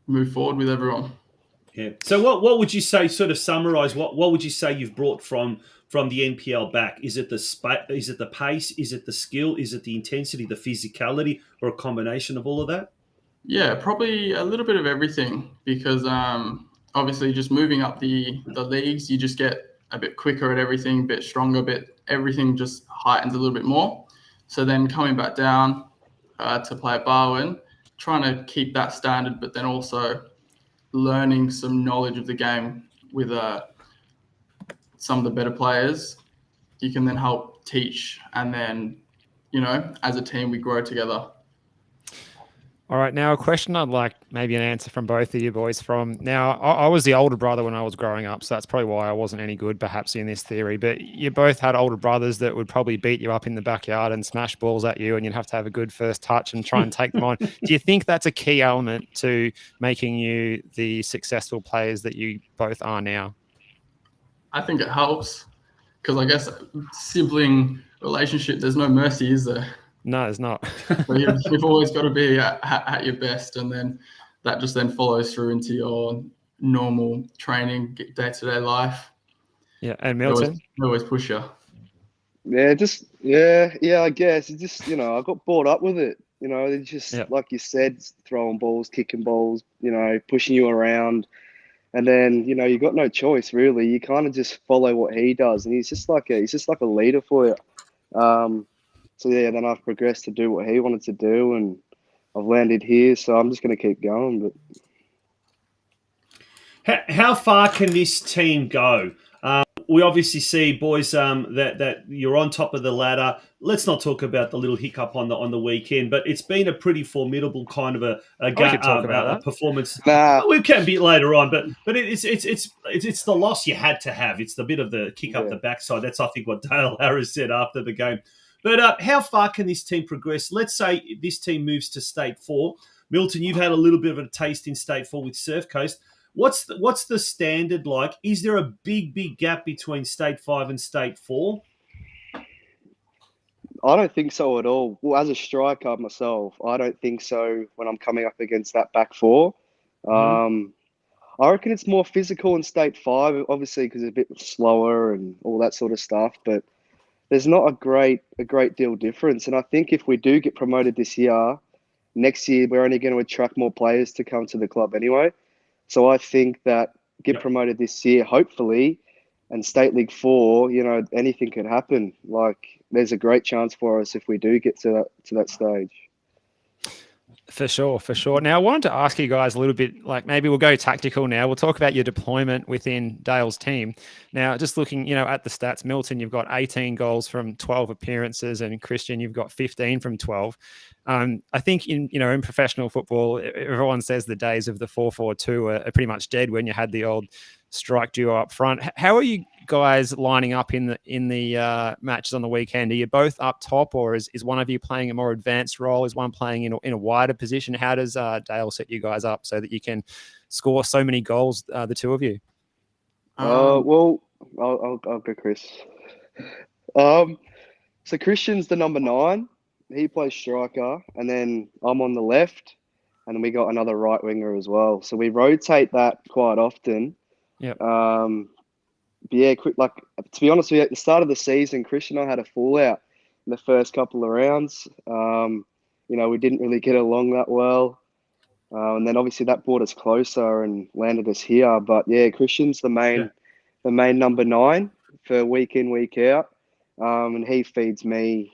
move forward with everyone. Yeah. So what would you say? Sort of summarize what would you say you've brought from the NPL back? Is it the Is it the pace? Is it the skill? Is it the intensity, the physicality, or a combination of all of that? Yeah, probably a little bit of everything because obviously just moving up the leagues, you just get a bit quicker at everything, a bit stronger, everything just heightens a little bit more. So then coming back down to play at Barwon, trying to keep that standard, but then also learning some knowledge of the game with some of the better players, you can then help teach, and then, as a team, we grow together. All right, now a question I'd like maybe an answer from both of you boys from. Now, I was the older brother when I was growing up, so that's probably why I wasn't any good perhaps in this theory, but you both had older brothers that would probably beat you up in the backyard and smash balls at you, and you'd have to have a good first touch and try and take them on. Do you think that's a key element to making you the successful players that you both are now? I think it helps because I guess sibling relationship, there's no mercy, is there? No, it's not. So you've always got to be at your best, and then that just then follows through into your normal training, day-to-day life. Yeah, and Milton? They always push you. Yeah, I guess. It just, I got brought up with it. It's just, like you said, throwing balls, kicking balls, pushing you around. And then, you got no choice, really. You kind of just follow what he does. And he's just like a leader for you. So, yeah, then I've progressed to do what he wanted to do, and I've landed here. So I'm just going to keep going. But how far can this team go? We obviously see, boys, that you're on top of the ladder. Let's not talk about the little hiccup on the weekend, but it's been a pretty formidable kind of a performance. Nah. We can be later on, but it's the loss you had to have. It's the bit of the kick up the backside. That's, I think, what Dale Harris said after the game. But how far can this team progress? Let's say this team moves to State 4. Milton, you've had a little bit of a taste in State 4 with Surf Coast. What's the standard like? Is there a big gap between State 5 and State 4? I don't think so at all. Well, as a striker myself, I don't think so when I'm coming up against that back four. I reckon it's more physical in State 5, obviously, because it's a bit slower and all that sort of stuff. But there's not a great deal difference. And I think if we do get promoted this year, next year we're only going to attract more players to come to the club anyway. So I think that get promoted this year, hopefully, and State League 4, anything could happen. Like, there's a great chance for us if we do get to that stage. For sure. Now, I wanted to ask you guys a little bit, like maybe we'll go tactical now. We'll talk about your deployment within Dale's team. Now, just looking, at the stats, Milton, you've got 18 goals from 12 appearances, and Christian, you've got 15 from 12. I think in professional football, everyone says the days of the 4-4-2 are pretty much dead when you had the old strike duo up front. How are you guys lining up in the matches on the weekend? Are you both up top, or is one of you playing a more advanced role? Is one playing in a wider position? How does Dale set you guys up so that you can score so many goals, the two of you? Well, I'll go Chris. So Christian's the number 9. He plays striker, and then I'm on the left, and then we got another right winger as well. So we rotate that quite often. Yeah. But yeah, quick. To be honest with you, at the start of the season, Christian and I had a fallout in the first couple of rounds. We didn't really get along that well, and then obviously that brought us closer and landed us here. But yeah, Christian's the main number 9 for week in, week out, and he feeds me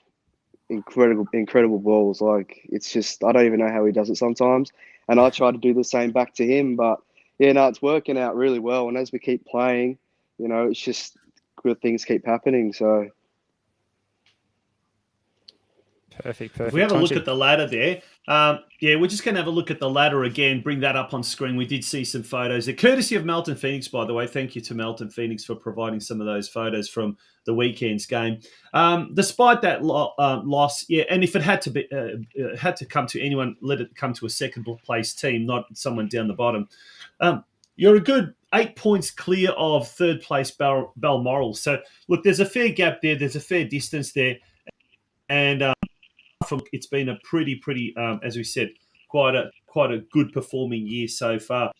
incredible balls. Like, it's just, I don't even know how he does it sometimes, and I try to do the same back to him. But yeah, no, it's working out really well, and as we keep playing, it's just good things keep happening. So perfect. If we have a look at the ladder there, we're just going to have a look at the ladder again, bring that up on screen. We did see some photos. Courtesy of Melton Phoenix, by the way. Thank you to Melton Phoenix for providing some of those photos from the weekend's game. Despite that loss, and if it had to come to anyone, let it come to a second place team, not someone down the bottom. You're a good 8 points clear of third place Balmoral. So, look, there's a fair gap there. There's a fair distance there. And it's been a pretty, as we said, quite a good performing year so far.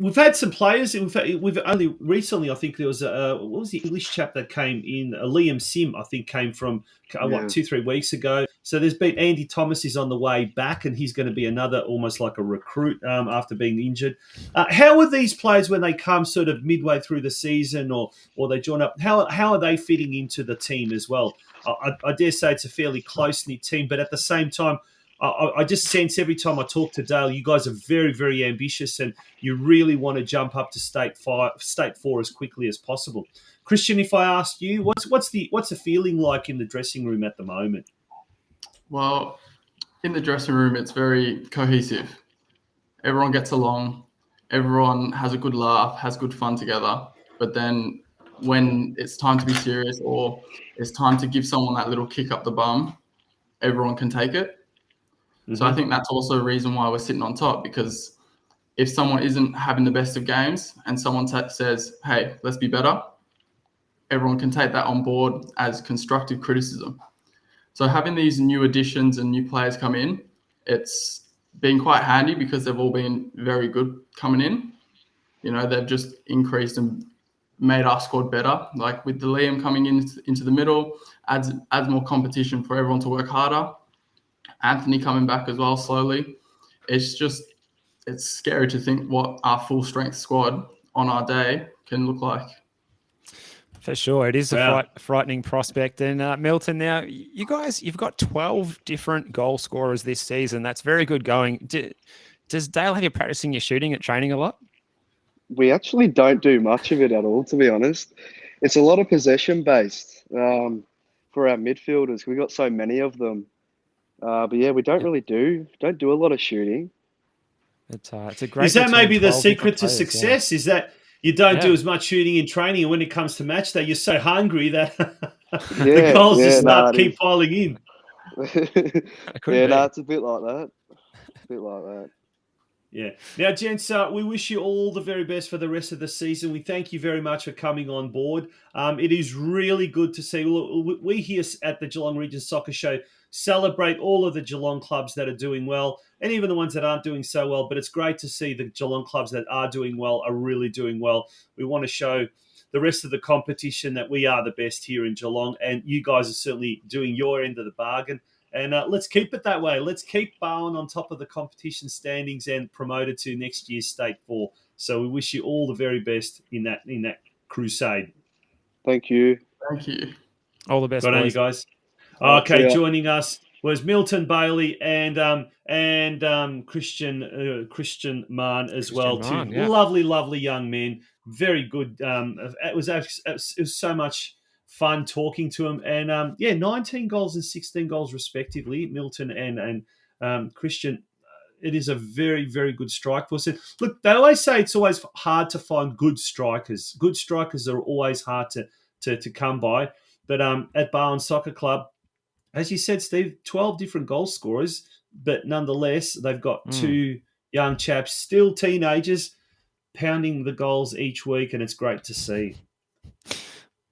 we've had some players. We've only recently, I think there was what was the English chap that came in? Liam Sim, I think, came from 2-3 weeks ago. So there's been Andy Thomas is on the way back, and he's going to be another almost like a recruit after being injured. How are these players when they come sort of midway through the season or they join up? How are they fitting into the team as well? I dare say it's a fairly close-knit team, but at the same time, I just sense every time I talk to Dale, you guys are very, very ambitious and you really want to jump up to state four as quickly as possible. Christian, if I asked you, what's the feeling like in the dressing room at the moment? Well, in the dressing room, it's very cohesive. Everyone gets along. Everyone has a good laugh, has good fun together. But then when it's time to be serious or it's time to give someone that little kick up the bum, everyone can take it. Mm-hmm. So I think that's also a reason why we're sitting on top, because if someone isn't having the best of games and someone says, hey, let's be better, everyone can take that on board as constructive criticism. So having these new additions and new players come in, it's been quite handy because they've all been very good coming in. You know, they've just increased and made our squad better. Like with the Liam coming into the middle, adds more competition for everyone to work harder. Anthony coming back as well slowly. It's scary to think what our full strength squad on our day can look like. For sure. It is a frightening prospect. And MYLTON, now, you guys, you've got 12 different goal scorers this season. That's very good going. Does Dale have you practicing your shooting at training a lot? We actually don't do much of it at all, to be honest. It's a lot of possession-based for our midfielders. We've got so many of them. But yeah, we don't really do a lot of shooting. It's a great. Is that maybe the secret to success? Yeah. Is that you don't do as much shooting in training, and when it comes to match day, you're so hungry that the goals just keep piling in. It's a bit like that. Yeah. Now, gents, we wish you all the very best for the rest of the season. We thank you very much for coming on board. It is really good to see. We here at the Geelong Region Soccer Show celebrate all of the Geelong clubs that are doing well and even the ones that aren't doing so well. But it's great to see the Geelong clubs that are doing well are really doing well. We want to show the rest of the competition that we are the best here in Geelong, and you guys are certainly doing your end of the bargain. And let's keep it that way. Let's keep Barwon on top of the competition standings and promoted to next year's State 4. So we wish you all the very best in that crusade. Thank you. Thank you. All the best, Good on you guys. Okay, joining us was MYLTON Bailey and Christian Mahon as well. Mahon, two lovely young men. Very good. It was so much fun talking to him, and 19 goals and 16 goals respectively, MYLTON and Christian. It is a very, very good strike force. Look, they always say it's always hard to find good strikers. Good strikers are always hard to come by. But at Barwon Soccer Club, as you said, Steve, 12 different goal scorers, but nonetheless, they've got two young chaps, still teenagers, pounding the goals each week, and it's great to see.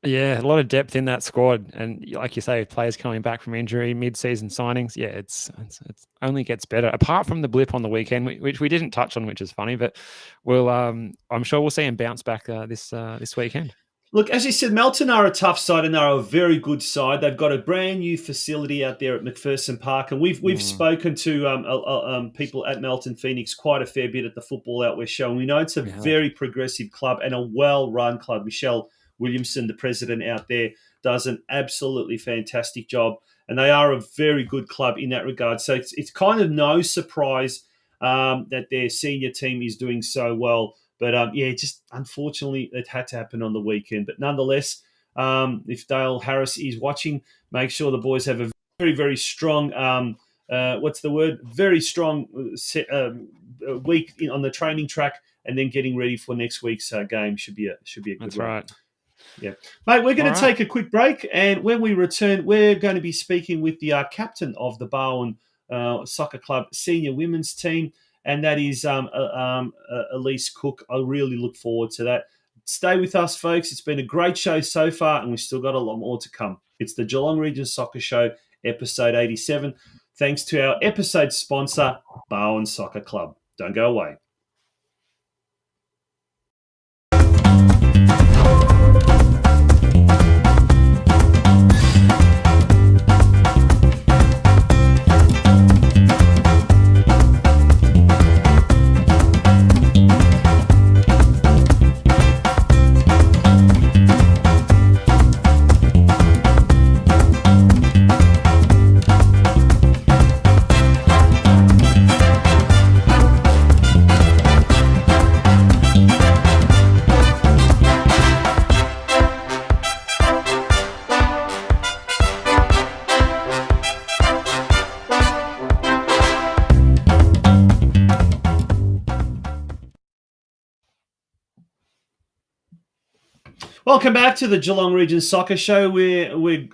Yeah, a lot of depth in that squad, and like you say, players coming back from injury, mid-season signings. Yeah, it's only gets better. Apart from the blip on the weekend, which we didn't touch on, which is funny, but we'll I'm sure we'll see him bounce back this weekend. Look, as you said, MYLTON are a tough side and they're a very good side. They've got a brand new facility out there at McPherson Park, and we've spoken to people at MYLTON Phoenix quite a fair bit at the Football Out West show, and we know it's a very progressive club and a well-run club. Michelle Williamson, the president out there, does an absolutely fantastic job, and they are a very good club in that regard. So it's kind of no surprise that their senior team is doing so well. But, just unfortunately, it had to happen on the weekend. But nonetheless, if Dale Harris is watching, make sure the boys have a very, very strong, very strong week on the training track, and then getting ready for next week's game should be a good That's run. right. Yeah. Mate, we're going to take a quick break, and when we return, we're going to be speaking with the captain of the Barwon Soccer Club senior women's team, and that is ALYSE Cook. I really look forward to that. Stay with us, folks. It's been a great show so far, and we've still got a lot more to come. It's the Geelong Region Soccer Show, episode 87. Thanks to our episode sponsor, Barwon Soccer Club. Don't go away. Welcome back to the Geelong Region Soccer Show. We're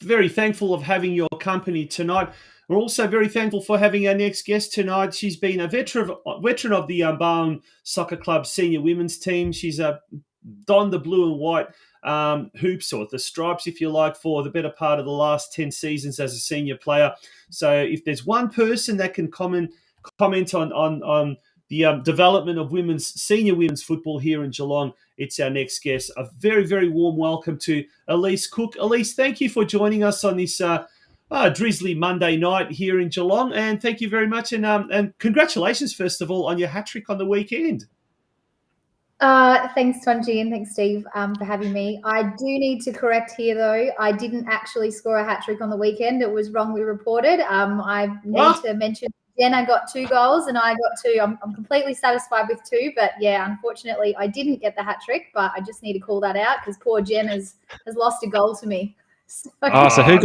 very thankful of having your company tonight. We're also very thankful for having our next guest tonight. She's been a veteran of the Barwon Soccer Club senior women's team. She's donned the blue and white hoops, or the stripes, if you like, for the better part of the last 10 seasons as a senior player. So if there's one person that can comment on the development of senior women's football here in Geelong, it's our next guest. A very, very warm welcome to ALYSE Cook. ALYSE, thank you for joining us on this drizzly Monday night here in Geelong, and thank you very much. And congratulations, first of all, on your hat-trick on the weekend. Thanks, Tonji, and thanks, Steve, for having me. I do need to correct here, though. I didn't actually score a hat-trick on the weekend. It was wrongly reported. I need to mention Jenna got 2 goals and I got 2. I'm completely satisfied with 2, but yeah, unfortunately, I didn't get the hat-trick, but I just need to call that out because poor Jen has lost a goal to me. So who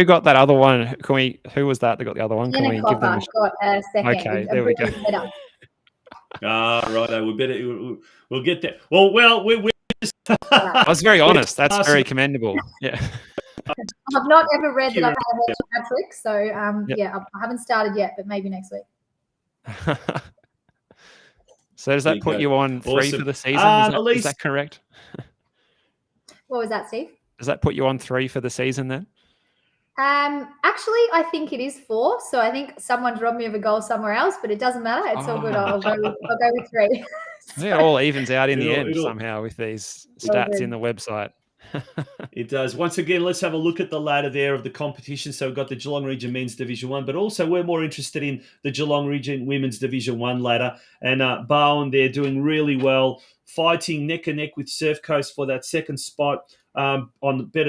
got that other one? Who was that got the other one? Jenna Copper got a second. Okay, there we go. Right, we'll get that. Well, we're just... I was very honest. That's very commendable. Yeah. I've not ever read that I've had a hat-trick, so I haven't started yet, but maybe next week. So does that put you on 3 for the season? Is that correct? What was that, Steve? Does that put you on 3 for the season then? Actually, I think it is 4. So I think someone's robbed me of a goal somewhere else, but it doesn't matter. It's all good. I'll go with 3. So, it all evens out in the end somehow with these stats in the website. It does. Once again, let's have a look at the ladder there of the competition. So we've got the Geelong Region Men's Division 1, but also we're more interested in the Geelong Region Women's Division 1 ladder. And Barwon, they're doing really well, fighting neck and neck with Surf Coast for that second spot on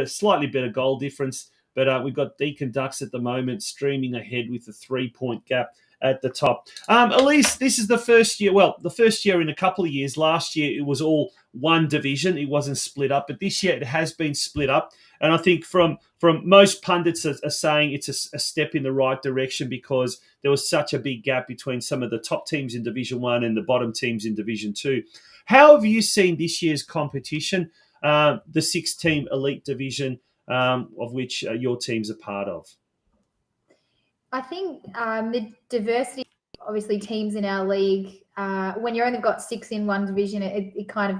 slightly better goal difference. But we've got Deakin Ducks at the moment streaming ahead with a 3-point gap at the top. ALYSE, this is the first year. Well, the first year in a couple of years. Last year, it was all one division. It wasn't split up. But this year, it has been split up. And I think from most pundits are saying it's a step in the right direction because there was such a big gap between some of the top teams in Division 1 and the bottom teams in Division 2. How have you seen this year's competition, the 6-team elite division, of which your team's a part of? I think the diversity, obviously, teams in our league, when you've only got 6 in one division, it kind of,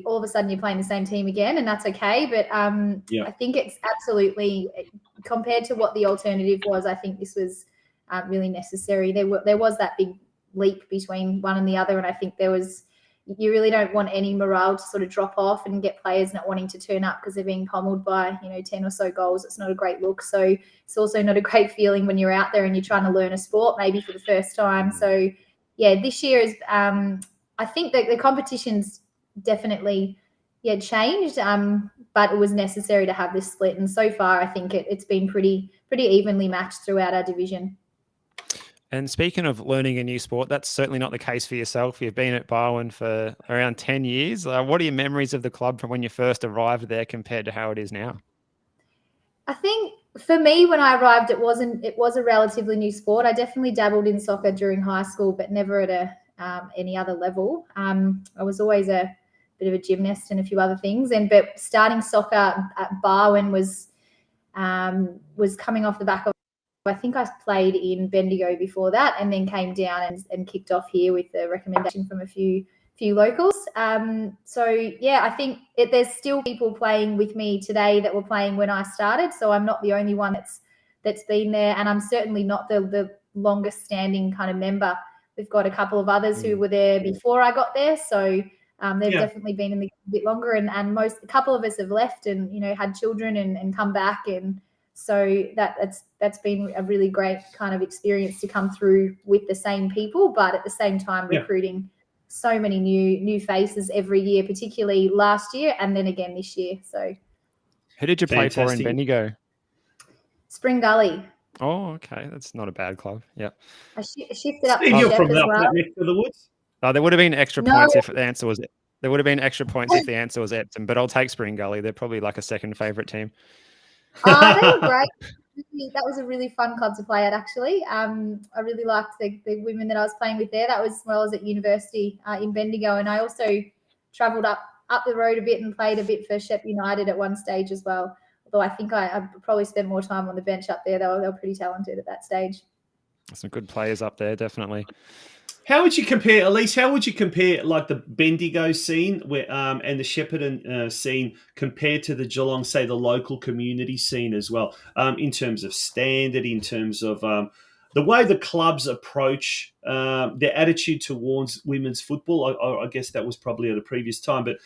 all of a sudden you're playing the same team again, and that's okay. But I think it's absolutely, compared to what the alternative was, I think this was really necessary. There was that big leap between one and the other, and I think you really don't want any morale to sort of drop off and get players not wanting to turn up because they're being pummeled by 10 or so goals. It's not a great look. So it's also not a great feeling when you're out there and you're trying to learn a sport maybe for the first time. So yeah, this year is I think that the competition's definitely changed, but it was necessary to have this split. And so far, I think it's been pretty evenly matched throughout our division. And speaking of learning a new sport, that's certainly not the case for yourself. You've been at Barwon for around 10 years. What are your memories of the club from when you first arrived there compared to how it is now? I think for me, when I arrived, it was a relatively new sport. I definitely dabbled in soccer during high school, but never at any other level. I was always a bit of a gymnast and a few other things. But starting soccer at Barwon was coming off the back of, I think I played in Bendigo before that, and then came down and kicked off here with the recommendation from a few locals. I think there's still people playing with me today that were playing when I started. So I'm not the only one that's been there, and I'm certainly not the longest standing kind of member. We've got a couple of others who were there before I got there. So they've definitely been in the a bit longer, and a couple of us have left and had children and come back, and so that's been a really great kind of experience to come through with the same people, but at the same time recruiting so many new faces every year, particularly last year and then again this year. So who did you play for in Bendigo? Spring Gully. Oh, okay, that's not a bad club. Yeah, I shifted up You're to from as well. next to the woods. There would have been extra points if the answer was there would have been extra points if the answer was Epsom, but I'll take Spring Gully. They're probably like a second favourite team. They were great. That was a really fun club to play at, actually. I really liked the women that I was playing with there. That was when I was at university in Bendigo, and I also travelled up up the road a bit and played a bit for Shep United at one stage as well. Although I think I probably spent more time on the bench up there. They were pretty talented at that stage. Some good players up there, definitely. How would you compare, Elise? How would you compare like the Bendigo scene and the Shepparton scene compared to the Geelong, say, the local community scene as well, in terms of standard, in terms of the way the clubs approach their attitude towards women's football? I guess that was probably at a previous time, but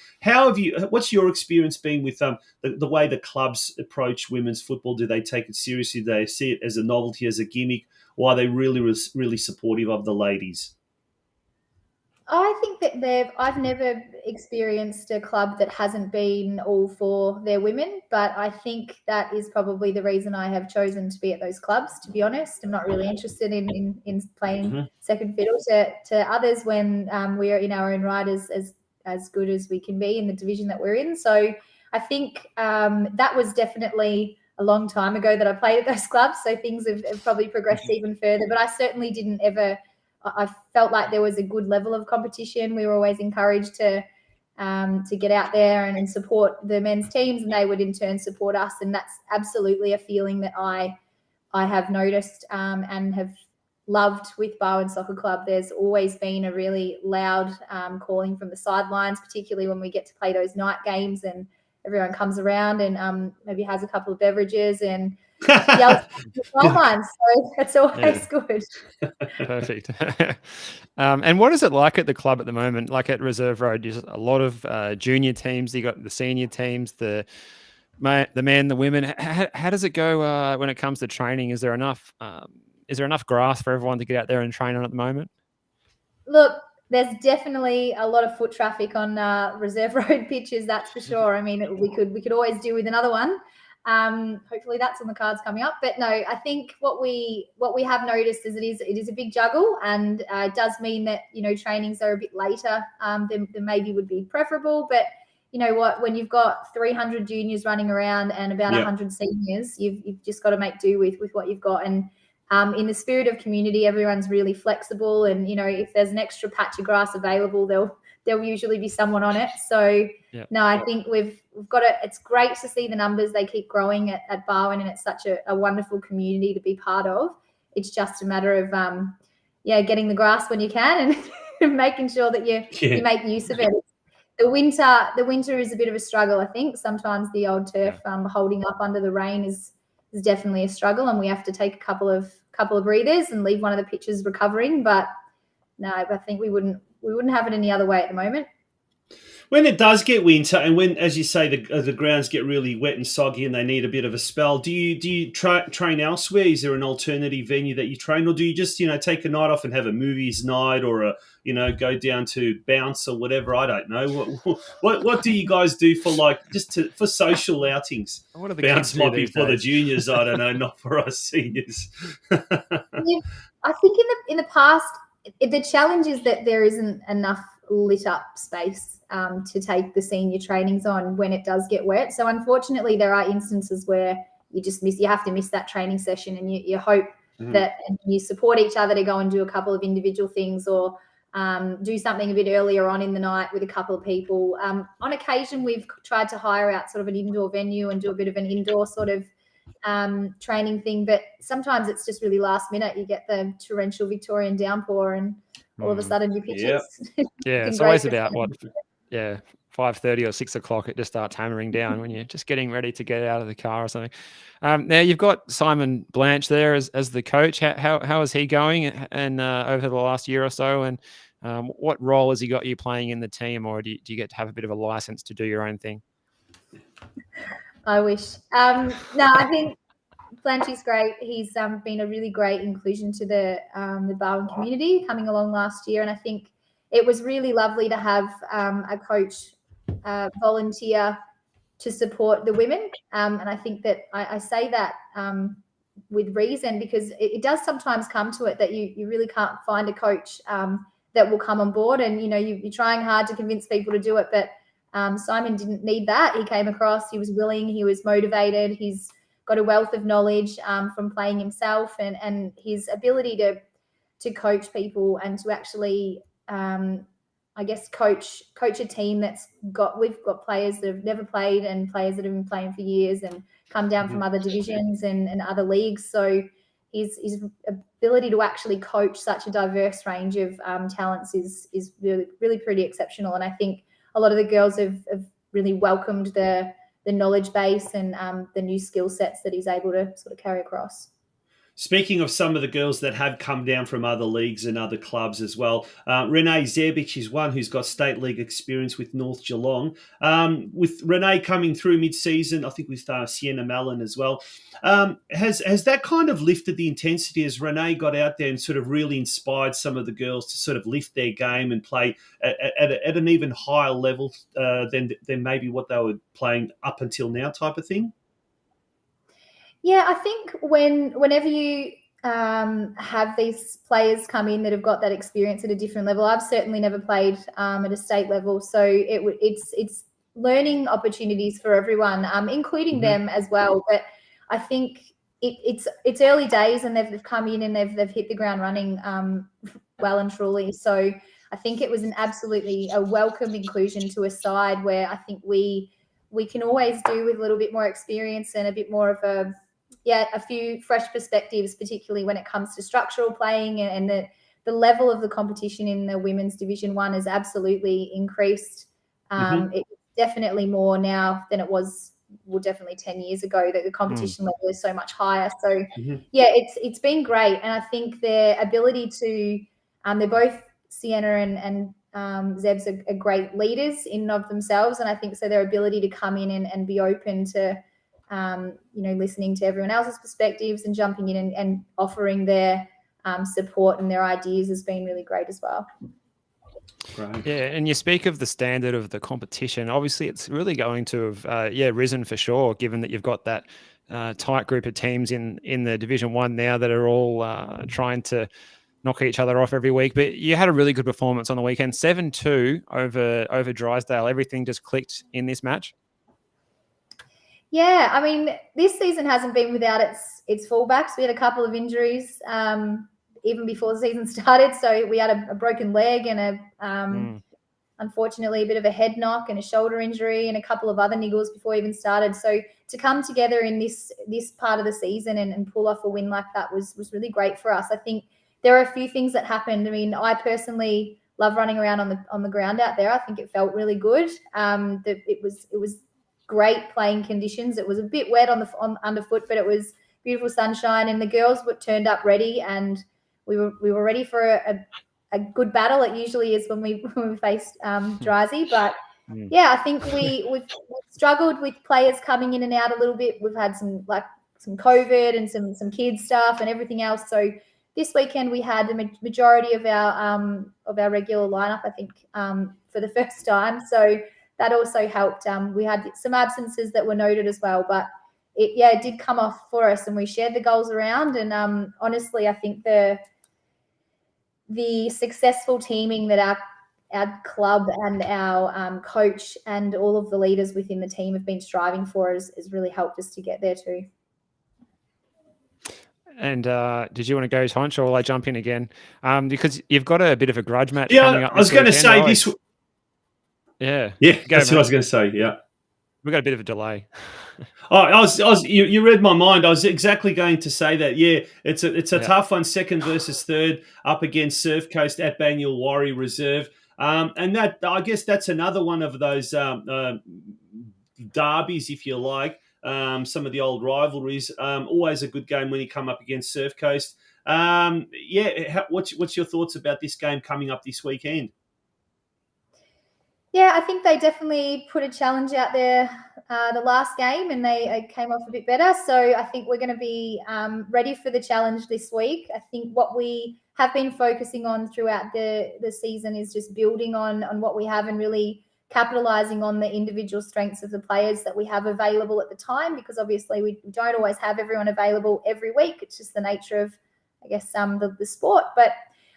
what's your experience been with the way the clubs approach women's football? Do they take it seriously? Do they see it as a novelty, as a gimmick? Or are they really supportive of the ladies? I think that I've never experienced a club that hasn't been all for their women, but I think that is probably the reason I have chosen to be at those clubs, to be honest. I'm not really interested in playing second fiddle to others when we are in our own right as good as we can be in the division that we're in. So I think that was definitely a long time ago that I played at those clubs, so things have probably progressed even further, but I certainly didn't ever... I felt like there was a good level of competition. We were always encouraged to get out there and support the men's teams, and they would in turn support us. And that's absolutely a feeling that I have noticed and have loved with Barwon Soccer Club. There's always been a really loud calling from the sidelines, particularly when we get to play those night games and everyone comes around and maybe has a couple of beverages and yells at the sidelines. So it's always good. Perfect. And what is it like at the club at the moment? Like at Reserve Road, there's a lot of junior teams. You got the senior teams, the men, the women. How does it go when it comes to training? Is there enough grass for everyone to get out there and train on at the moment? Look, there's definitely a lot of foot traffic on Reserve Road pitches, that's for sure. I mean, we could always do with another one. Hopefully that's on the cards coming up. But no, I think what we have noticed is it is a big juggle, and it does mean that, you know, trainings are a bit later than maybe would be preferable. But you know what, when you've got 300 juniors running around and about 100 seniors, you've just got to make do with what you've got. And in the spirit of community, everyone's really flexible, and you know, if there's an extra patch of grass available, there'll usually be someone on it. So no, I think we've got it. It's great to see the numbers. They keep growing at Barwon, and it's such a wonderful community to be part of. It's just a matter of getting the grass when you can and making sure that you make use of it. The winter is a bit of a struggle, I think. Sometimes the old turf holding up under the rain is definitely a struggle, and we have to take a couple of breathers and leave one of the pitches recovering. But no, I think we wouldn't have it any other way at the moment. When it does get winter, and when, as you say, the grounds get really wet and soggy and they need a bit of a spell, do you train elsewhere? Is there an alternative venue that you train, or do you just, you know, take a night off and have a movies night, or go down to bounce or whatever? I don't know. What do you guys do for for social outings? What are the bounce kids might be these for days? the juniors. I don't know, not for us seniors. I think in the past, the challenge is that there isn't enough lit up space to take the senior trainings on when it does get wet. So unfortunately, there are instances where you have to miss that training session, and you hope that you support each other to go and do a couple of individual things, or do something a bit earlier on in the night with a couple of people. On occasion, we've tried to hire out sort of an indoor venue and do a bit of an indoor sort of training thing, but sometimes it's just really last minute. You get the torrential Victorian downpour, and all of a sudden your pitches. It's always about 5:30 or 6 o'clock. It just starts hammering down when you're just getting ready to get out of the car or something. Now you've got Simon Blanche there as the coach. How is he going and over the last year or so? And what role has he got you playing in the team, or do you get to have a bit of a license to do your own thing? I wish. No, I think Blanchie's great. He's been a really great inclusion to the Barwon community coming along last year, and I think it was really lovely to have a coach volunteer to support the women. And I think that I say that with reason, because it does sometimes come to it that you really can't find a coach that will come on board, and you're trying hard to convince people to do it, but Simon didn't need that. He came across, he was willing, he was motivated, he's got a wealth of knowledge from playing himself, and his ability to coach people and to actually I guess coach a team we've got players that have never played and players that have been playing for years and come down from other divisions and other leagues. So his ability to actually coach such a diverse range of talents is really, really pretty exceptional. And I think a lot of the girls have really welcomed the knowledge base and the new skill sets that he's able to sort of carry across. Speaking of some of the girls that have come down from other leagues and other clubs as well, Renee Zerbich is one who's got state league experience with North Geelong. With Renee coming through mid-season, I think with Sienna Mallon as well. Has that kind of lifted the intensity as Renee got out there and sort of really inspired some of the girls to sort of lift their game and play at an even higher level than maybe what they were playing up until now type of thing? Yeah, I think whenever you have these players come in that have got that experience at a different level, I've certainly never played at a state level, so it's learning opportunities for everyone, including them as well. But I think it's early days, and they've come in and they've hit the ground running well and truly. So I think it was absolutely a welcome inclusion to a side where I think we can always do with a little bit more experience and a bit more of a few fresh perspectives, particularly when it comes to structural playing, and the level of the competition in the women's Division 1 has absolutely increased. It's definitely more now than it was, definitely 10 years ago, that the competition level is so much higher. So it's been great. And I think their ability to, they're both, Sienna and Zeb's are great leaders in and of themselves. And I think so their ability to come in and be open to, listening to everyone else's perspectives and jumping in and offering their support and their ideas has been really great as well. Right. Yeah, and you speak of the standard of the competition. Obviously, it's really going to have risen for sure, given that you've got that tight group of teams in the Division 1 now that are all trying to knock each other off every week. But you had a really good performance on the weekend, 7-2 over Drysdale. Everything just clicked in this match. Yeah, I mean, this season hasn't been without its fullbacks. We had a couple of injuries even before the season started. So we had a broken leg and unfortunately a bit of a head knock and a shoulder injury and a couple of other niggles before we even started. So to come together in this part of the season and pull off a win like that was really great for us. I think there are a few things that happened. I mean, I personally love running around on the ground out there. I think it felt really good. It was great playing conditions. It was a bit wet on underfoot, but it was beautiful sunshine, and the girls were turned up ready, and we were ready for a good battle. It usually is when we faced Drysy, but yeah, I think we've struggled with players coming in and out a little bit. We've had some COVID and some kids stuff and everything else. So this weekend we had the majority of our regular lineup, I think, for the first time. So that also helped. We had some absences that were noted as well, but it did come off for us, and we shared the goals around. And honestly, I think the successful teaming that our club and our coach and all of the leaders within the team have been striving for has really helped us to get there too. And did you want to go, Tonch, or will I jump in again? Because you've got a bit of a grudge match coming up. I was going to say this. Yeah, that's what I was going to say. Yeah, we got a bit of a delay. You read my mind. I was exactly going to say that. Yeah, it's a tough one. Second versus third up against Surf Coast at Barwon Reserve, and that, I guess, that's another one of those derbies, if you like. Some of the old rivalries. Always a good game when you come up against Surf Coast. What's your thoughts about this game coming up this weekend? Yeah, I think they definitely put a challenge out there the last game, and they came off a bit better. So I think we're going to be ready for the challenge this week. I think what we have been focusing on throughout the season is just building on what we have and really capitalising on the individual strengths of the players that we have available at the time, because obviously we don't always have everyone available every week. It's just the nature of, I guess, the sport. But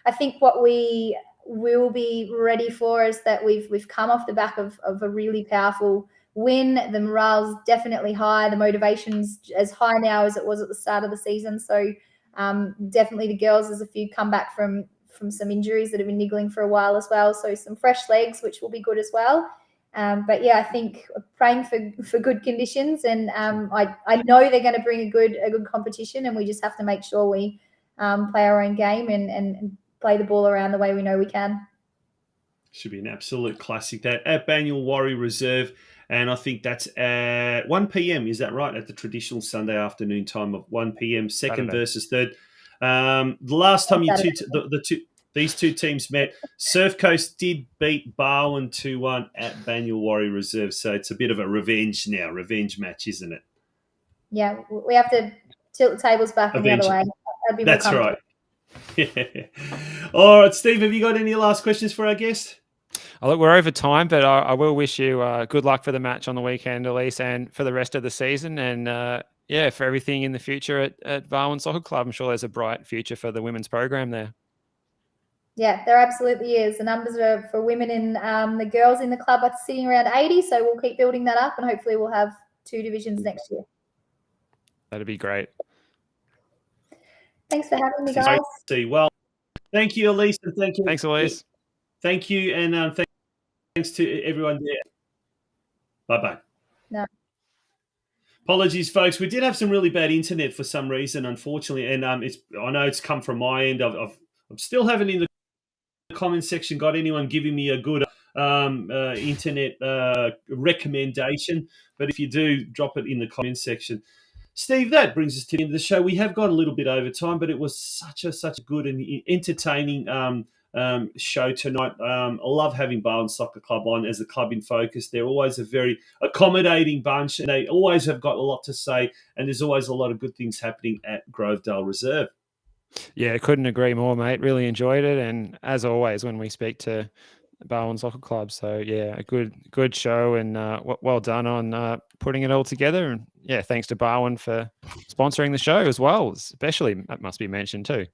I think what we will be ready for is that we've come off the back of a really powerful win. The morale's definitely high. The motivation's as high now as it was at the start of the season. So definitely the girls, there's a few come back from from some injuries that have been niggling for a while as well. So some fresh legs, which will be good as well. But yeah, I think praying for good conditions, and I know they're going to bring a good competition, and we just have to make sure we play our own game and play the ball around the way we know we can. Should be an absolute classic, that at Barwon Reserve. And I think that's at 1 p.m. Is that right? At the traditional Sunday afternoon time of 1 p.m. Second Saturday versus third. The last time these two teams met, Surf Coast did beat Barwon 2-1 at Barwon Reserve. So it's a bit of a revenge match, isn't it? Yeah, we have to tilt the tables back in the other way. That'd be That's more right. Yeah. All right, Steve, have you got any last questions for our guest? Oh, look, we're over time, but I will wish you good luck for the match on the weekend, ALYSE, and for the rest of the season. And for everything in the future at Barwon Soccer Club. I'm sure there's a bright future for the women's program there. Yeah, there absolutely is. The numbers are for women and the girls in the club are sitting around 80, so we'll keep building that up, and hopefully we'll have 2 divisions next year. That'd be great. Thanks for having me, guys. Well, thank you, ALYSE, and thank you. Thanks, ALYSE. Thank you, and thanks to everyone there. Bye-bye. No. Apologies, folks. We did have some really bad internet for some reason, unfortunately, and I know it's come from my end. I'm still haven't in the comment section got anyone giving me a good internet recommendation, but if you do, drop it in the comment section. Steve, that brings us to the end of the show. We have got a little bit over time, but it was such a good and entertaining show tonight. I love having Barwon Soccer Club on as a club in focus. They're always a very accommodating bunch, and they always have got a lot to say, and there's always a lot of good things happening at Grovedale Reserve. Yeah, couldn't agree more, mate. Really enjoyed it, and as always, when we speak to Barwon Soccer Club, so yeah, a good show, and well done on putting it all together. And yeah, thanks to Barwon for sponsoring the show as well, especially, that must be mentioned too.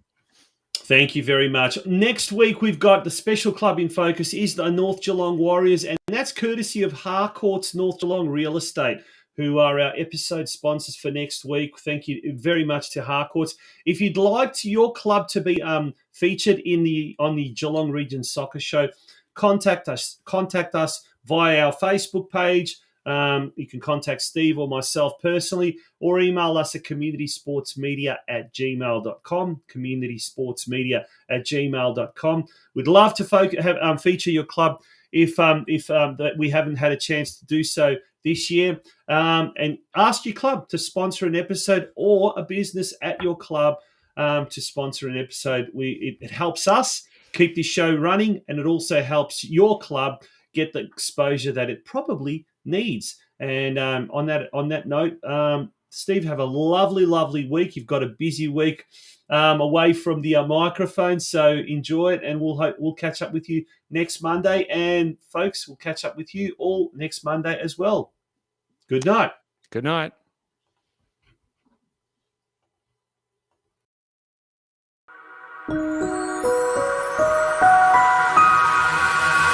Thank you very much. Next week, we've got the special club in focus is the North Geelong Warriors, and that's courtesy of Harcourt's North Geelong Real Estate, who are our episode sponsors for next week. Thank you very much to Harcourt's. If you'd like your club to be featured on the Geelong Region Soccer Show, contact us via our Facebook page. You can contact Steve or myself personally, or email us at communitysportsmedia@gmail.com, communitysportsmedia@gmail.com. We'd love to feature your club if that we haven't had a chance to do so this year, and ask your club to sponsor an episode, or a business at your club to sponsor an episode. It helps us keep this show running, and it also helps your club get the exposure that it probably needs. And on that note, Steve, have a lovely week. You've got a busy week away from the microphone, so enjoy it, and we'll catch up with you next Monday. And folks, we'll catch up with you all next Monday as well. Good night. Good night.